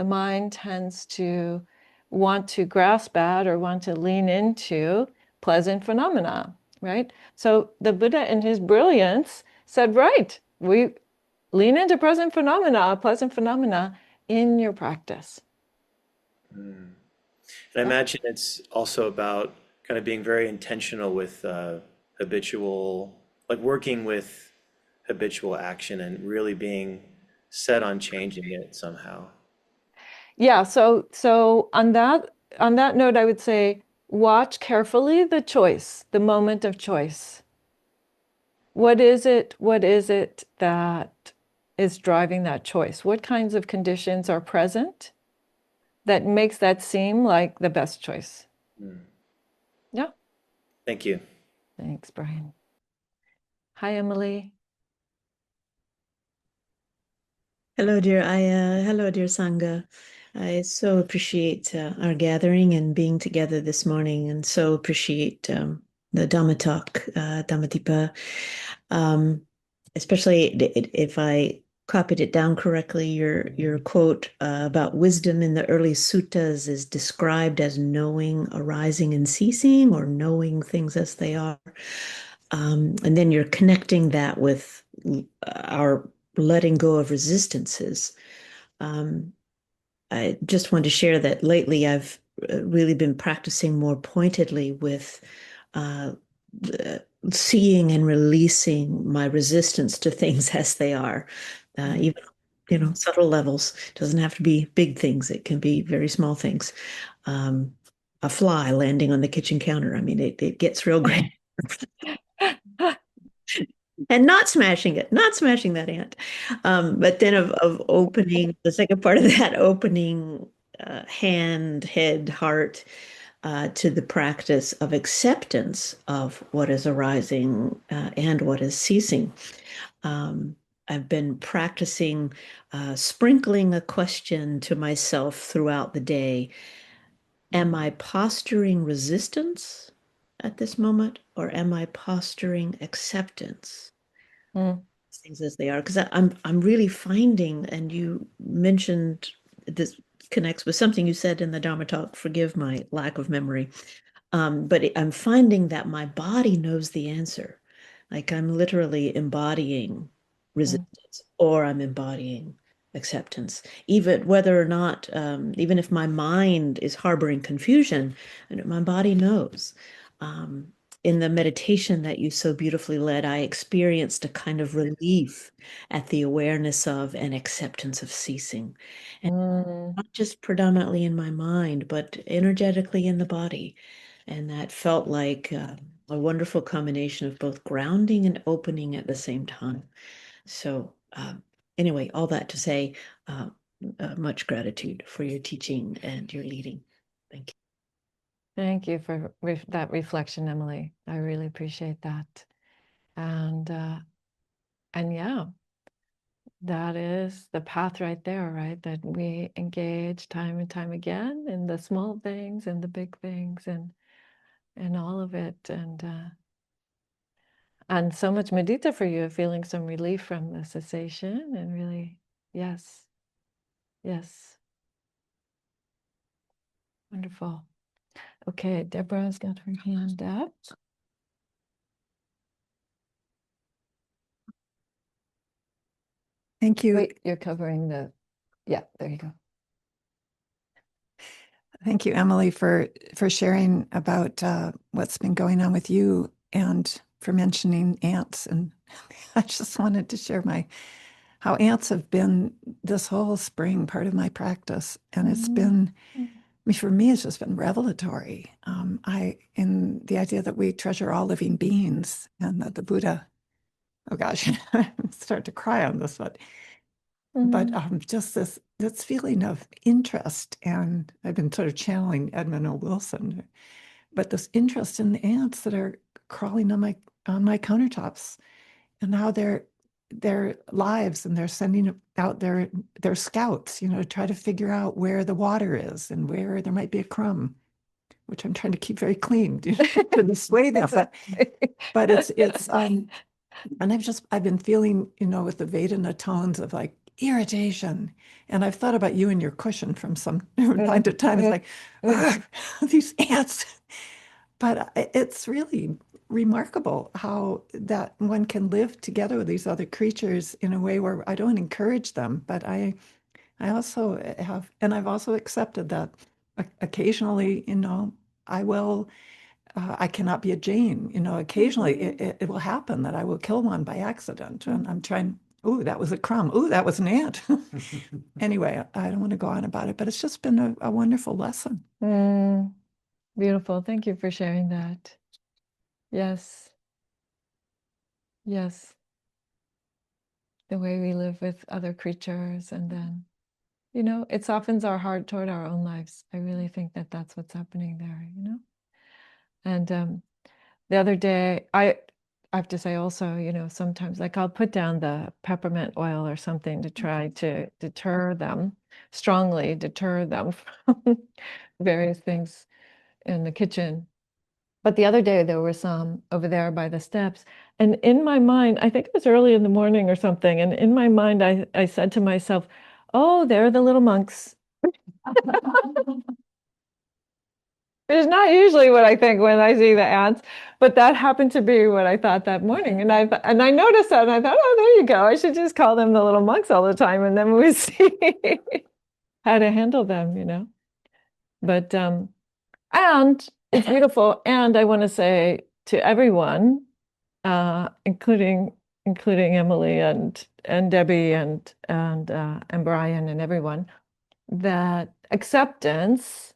mind tends to want to grasp at or want to lean into pleasant phenomena, right? So the Buddha, in his brilliance, said, right, we lean into pleasant phenomena in your practice. And I imagine it's also about kind of being very intentional with habitual, like working with habitual action and really being set on changing it somehow. Yeah, so on that note, I would say watch carefully the choice, the moment of choice. What is it that is driving that choice? What kinds of conditions are present that makes that seem like the best choice? Yeah. Thank you. Thanks, Brian. Hi, Emily. Hello, dear Aya. Hello, dear Sangha. I so appreciate our gathering and being together this morning, and so appreciate the Dhamma talk, Dhammadīpā. Especially if I copied it down correctly, your quote about wisdom in the early suttas is described as knowing arising and ceasing, or knowing things as they are. And then you're connecting that with our letting go of resistances. I just want to share that lately I've really been practicing more pointedly with seeing and releasing my resistance to things as they are, even subtle levels. It doesn't have to be big things. It can be very small things. A fly landing on the kitchen counter. I mean, it gets real great. And not smashing that ant. But then of opening, the second part of that, opening hand, head, heart to the practice of acceptance of what is arising and what is ceasing. I've been practicing sprinkling a question to myself throughout the day. Am I posturing resistance at this moment, or am I posturing acceptance? Things as they are? Because I'm really finding, and you mentioned this connects with something you said in the Dharma talk, forgive my lack of memory, but I'm finding that my body knows the answer. Like I'm literally embodying resistance, or I'm embodying acceptance, even whether or not, even if my mind is harboring confusion, and my body knows. In the meditation that you so beautifully led, I experienced a kind of relief at the awareness of and acceptance of ceasing. And not just predominantly in my mind, but energetically in the body. And that felt like a wonderful combination of both grounding and opening at the same time. So anyway, all that to say, much gratitude for your teaching and your leading. Thank you. Thank you for that reflection, Emily. I really appreciate that. And yeah, that is the path right there, right? That we engage time and time again in the small things and the big things and all of it. And so much mudita for you, feeling some relief from the cessation, and really, yes, Yes. Wonderful. Okay, Deborah's got her hand up. Thank you. Wait, you're covering the, yeah, there you go. Thank you, Emily, for sharing about what's been going on with you and for mentioning ants. And I just wanted to share how ants have been this whole spring part of my practice. And it's been, I mean, for me, it's just been revelatory. In the idea that we treasure all living beings and that the Buddha, oh gosh, I start to cry on this one. But just this feeling of interest, and I've been sort of channeling Edmund O. Wilson, but this interest in the ants that are crawling on my countertops, and how their lives, and they're sending out their scouts, to try to figure out where the water is and where there might be a crumb, which I'm trying to keep very clean to dissuade them. But it's and I've been feeling, with the Vedana tones of like irritation. And I've thought about you and your cushion from time to time. It's like, "Ugh, these ants." But it's really remarkable how that one can live together with these other creatures in a way where I don't encourage them, but I also have, and I've also accepted that occasionally, I will I cannot be a Jane. Occasionally it will happen that I will kill one by accident. And I'm trying, ooh, that was a crumb. Ooh, that was an ant. Anyway, I don't want to go on about it, but it's just been a wonderful lesson. Beautiful. Thank you for sharing that. Yes. Yes. The way we live with other creatures, and then, it softens our heart toward our own lives. I really think that that's what's happening there, And the other day, I have to say also, sometimes like I'll put down the peppermint oil or something to try to strongly deter them from various things in the kitchen. But the other day there were some over there by the steps. And in my mind, I think it was early in the morning or something. And in my mind, I said to myself, oh, they're the little monks. It's not usually what I think when I see the ants, but that happened to be what I thought that morning. And I noticed that, and I thought, oh, there you go. I should just call them the little monks all the time, and then we see how to handle them. But and it's beautiful. And I want to say to everyone, including Emily and Debbie and Brian and everyone, that acceptance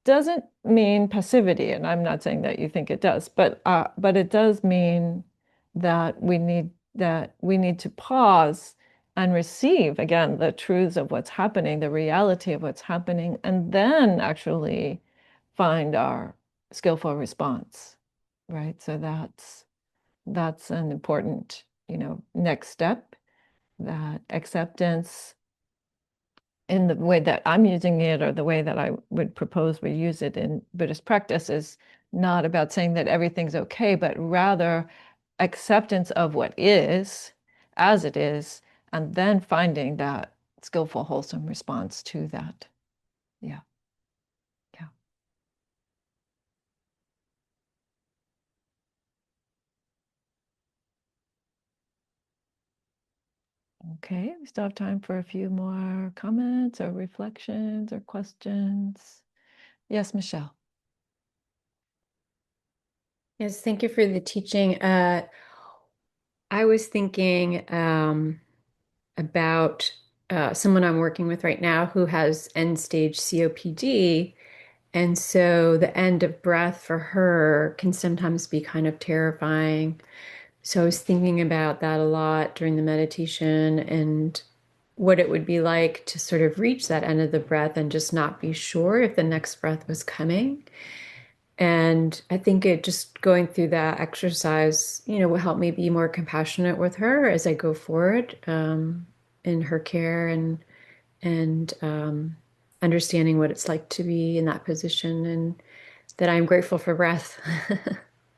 doesn't mean passivity, and I'm not saying that you think it does, but it does mean that we need to pause and receive again the truths of what's happening, the reality of what's happening, and then actually find our skillful response, right? So that's an important, next step, that acceptance in the way that I'm using it, or the way that I would propose we use it in Buddhist practice, is not about saying that everything's okay, but rather acceptance of what is as it is, and then finding that skillful, wholesome response to that. Yeah. Yeah. Okay, we still have time for a few more comments or reflections or questions. Yes, Michelle. Yes, thank you for the teaching. I was thinking about someone I'm working with right now who has end stage COPD. And so the end of breath for her can sometimes be kind of terrifying. So I was thinking about that a lot during the meditation, and what it would be like to sort of reach that end of the breath and just not be sure if the next breath was coming. And I think it just going through that exercise, will help me be more compassionate with her as I go forward in her care, and understanding what it's like to be in that position, and that I'm grateful for breath.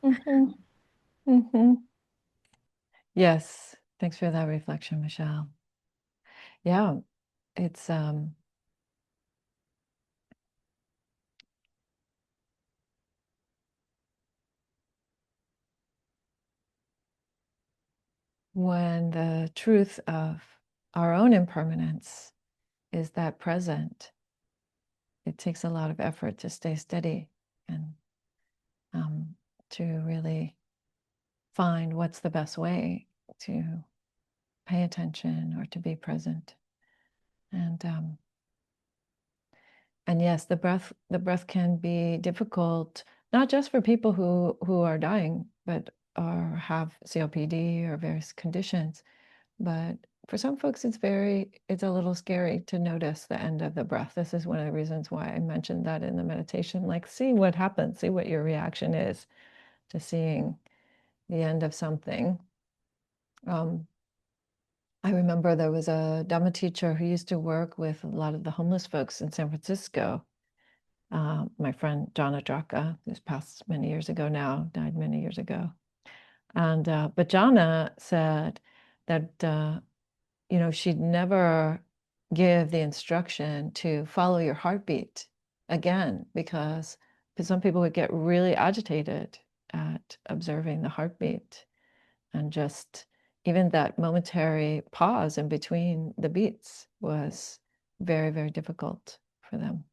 Mm-hmm. Mm-hmm. Yes, thanks for that reflection, Michelle. Yeah, it's when the truth of our own impermanence is that present, it takes a lot of effort to stay steady and to really find what's the best way to pay attention or to be present. And yes, the breath can be difficult, not just for people who are dying, but or have COPD or various conditions, but for some folks, it's a little scary to notice the end of the breath. This is one of the reasons why I mentioned that in the meditation, like see what happens, see what your reaction is to seeing the end of something. I remember there was a Dhamma teacher who used to work with a lot of the homeless folks in San Francisco. My friend Jana Draka, who's passed many years ago now, died many years ago. And but Jana said that she'd never give the instruction to follow your heartbeat again, because some people would get really agitated at observing the heartbeat, and just even that momentary pause in between the beats was very, very difficult for them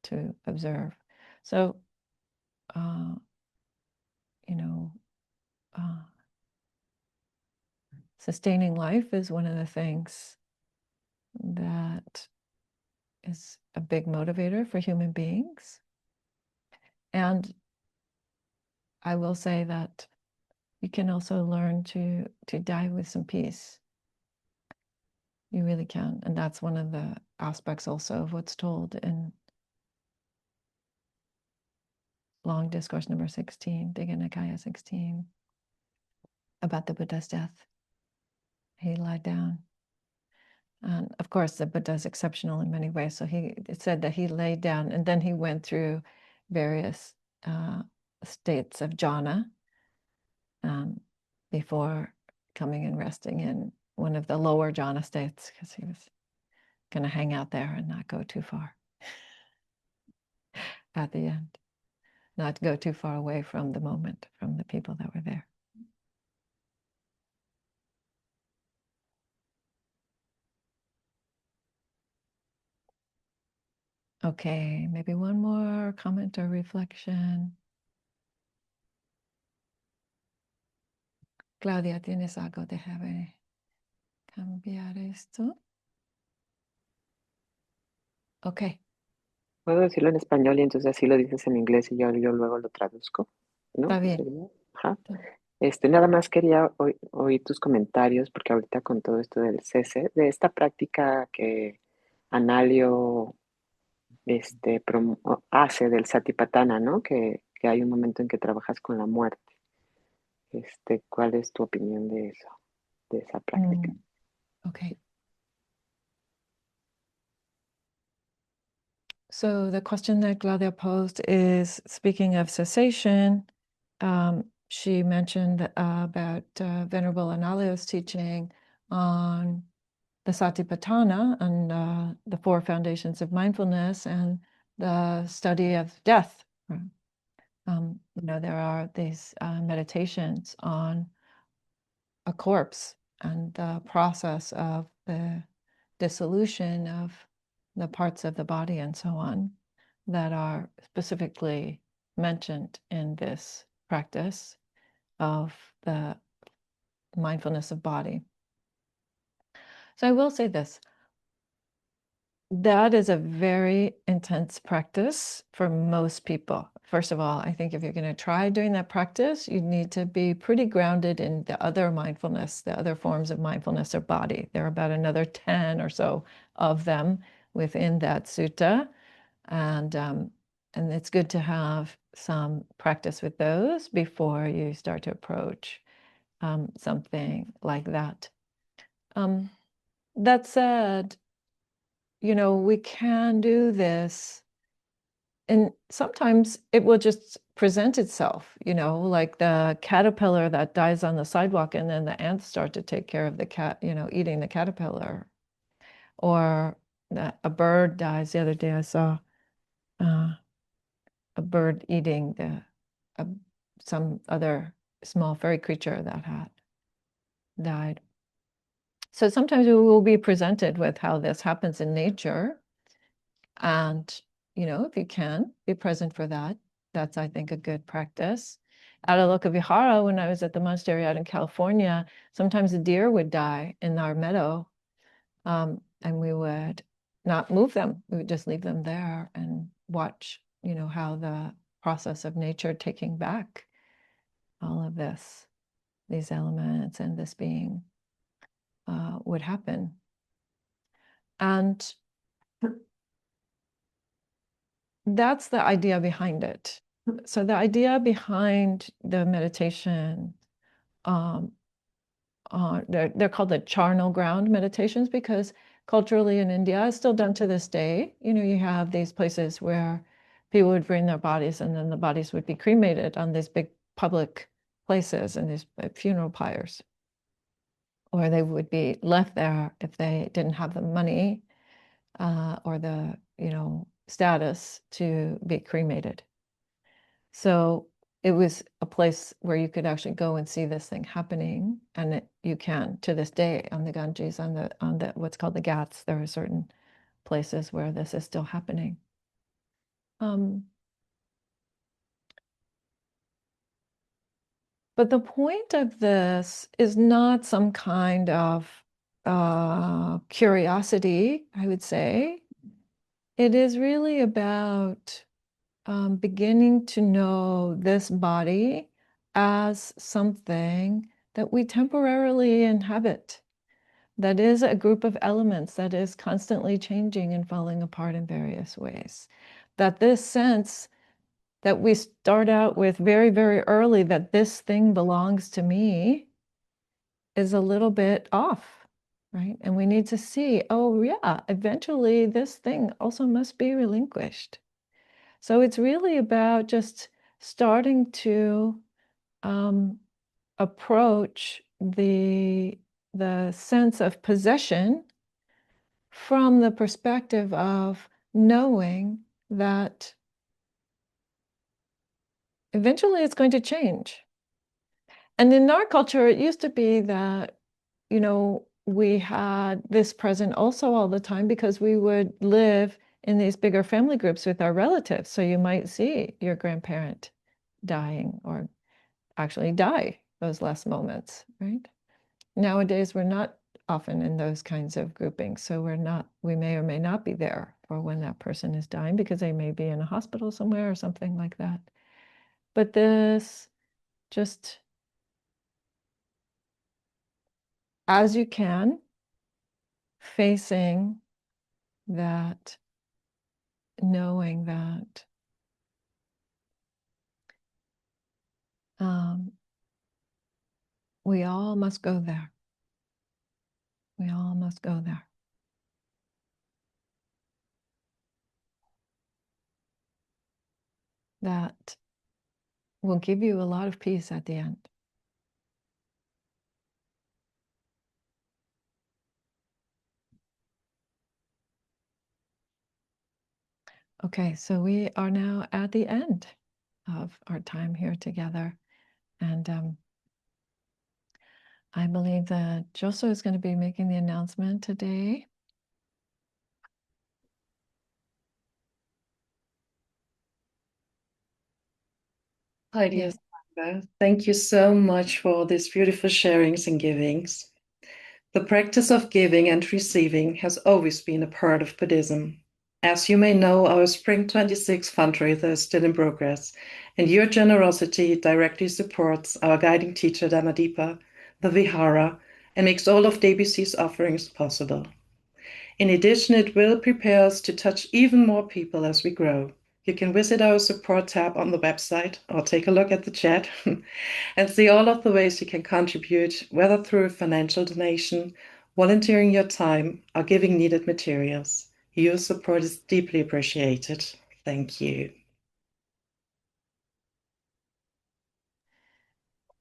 to observe. So, sustaining life is one of the things that is a big motivator for human beings. And I will say that you can also learn to die with some peace. You really can. And that's one of the aspects also of what's told in Long Discourse number 16, Digha Nikaya 16, about the Buddha's death. He lied down. And of course, the Buddha is exceptional in many ways. So it said that he laid down and then he went through various states of jhana before coming and resting in one of the lower jhana states, because he was going to hang out there and not go too far at the end, not go too far away from the moment, from the people that were there. Okay, maybe one more comment or reflection. Claudia, ¿tienes algo? Déjame cambiar esto. Ok. Puedo decirlo en español y entonces así lo dices en inglés y yo luego lo traduzco, ¿no? Está bien. ¿Sería? Ajá. Nada más quería oír tus comentarios, porque ahorita con todo esto del cese, de esta práctica que Analio hace del satipatthana, ¿no? Que hay un momento en que trabajas con la muerte. ¿Cuál es tu opinión de eso, de esa práctica? Okay. So the question that Claudia posed is, speaking of cessation, she mentioned about Venerable Analayo's teaching on the Satipatthana and the 4 foundations of mindfulness and the study of death. There are these meditations on a corpse and the process of the dissolution of the parts of the body and so on that are specifically mentioned in this practice of the mindfulness of body. So I will say this. That is a very intense practice for most people. First of all, I think if you're going to try doing that practice, you need to be pretty grounded in the other mindfulness, the other forms of mindfulness of body. There are about another 10 or so of them within that sutta. And it's good to have some practice with those before you start to approach something like that. That said, we can do this, and sometimes it will just present itself, like the caterpillar that dies on the sidewalk and then the ants start to take care of the cat, eating the caterpillar. Or that a bird dies. The other day I saw a bird eating some other small furry creature that had died. So sometimes we will be presented with how this happens in nature. And, if you can, be present for that. That's, I think, a good practice. At Aloka Vihara, when I was at the monastery out in California, sometimes a deer would die in our meadow. And we would not move them. We would just leave them there and watch, how the process of nature taking back all of these elements and this being would happen. And that's the idea behind it. So the idea behind the meditation, they're called the charnel ground meditations because culturally in India, it's still done to this day. You have these places where people would bring their bodies and then the bodies would be cremated on these big public places and these funeral pyres. Or they would be left there if they didn't have the money or the, status to be cremated. So it was a place where you could actually go and see this thing happening, and you can to this day on the Ganges, on the what's called the Ghats. There are certain places where this is still happening. But the point of this is not some kind of curiosity, I would say. It is really about beginning to know this body as something that we temporarily inhabit, that is a group of elements that is constantly changing and falling apart in various ways. That this sense that we start out with very, very early, that this thing belongs to me, is a little bit off, right? And we need to see, oh yeah, eventually this thing also must be relinquished. So it's really about just starting to approach the sense of possession from the perspective of knowing that eventually it's going to change. And in our culture, it used to be that, we had this present also all the time because we would live in these bigger family groups with our relatives. So you might see your grandparent dying or actually die those last moments, right? Nowadays, we're not often in those kinds of groupings. So we may or may not be there for when that person is dying because they may be in a hospital somewhere or something like that. But this just, as you can, facing that, knowing that we all must go there. We all must go there. That will give you a lot of peace at the end. Okay, so we are now at the end of our time here together. And I believe that Joso is going to be making the announcement today. Hi, dear Yes. Sangha. Thank you so much for these beautiful sharings and givings. The practice of giving and receiving has always been a part of Buddhism. As you may know, our Spring 26 fundraiser is still in progress, and your generosity directly supports our guiding teacher Dhammadīpā, the vihara, and makes all of DBC's offerings possible. In addition, it will prepare us to touch even more people as we grow. You can visit our support tab on the website or take a look at the chat and see all of the ways you can contribute, whether through a financial donation, volunteering your time, or giving needed materials. Your support is deeply appreciated. Thank you.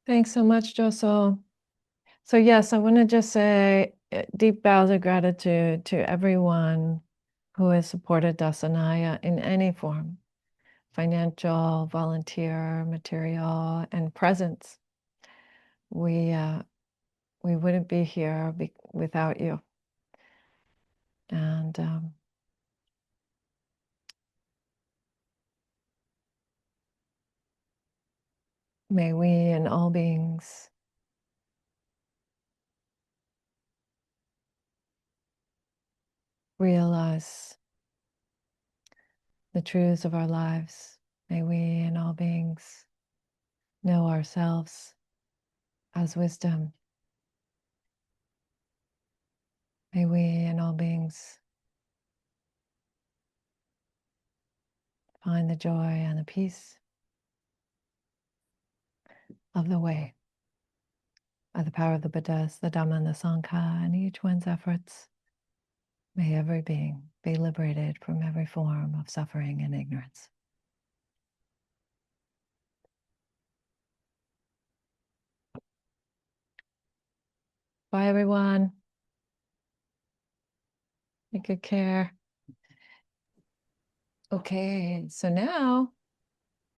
Thanks so much, Joso. So yes, I want to just say deep bows of gratitude to everyone who has supported Dassanaya in any form, financial, volunteer, material, and presence. We wouldn't be here without you. And may we and all beings realize the truths of our lives. May we and all beings know ourselves as wisdom. May we and all beings find the joy and the peace of the way, by the power of the Buddhas, the Dhamma, and the Sangha, and each one's efforts. May every being be liberated from every form of suffering and ignorance. Bye, everyone. Take good care. Okay, so now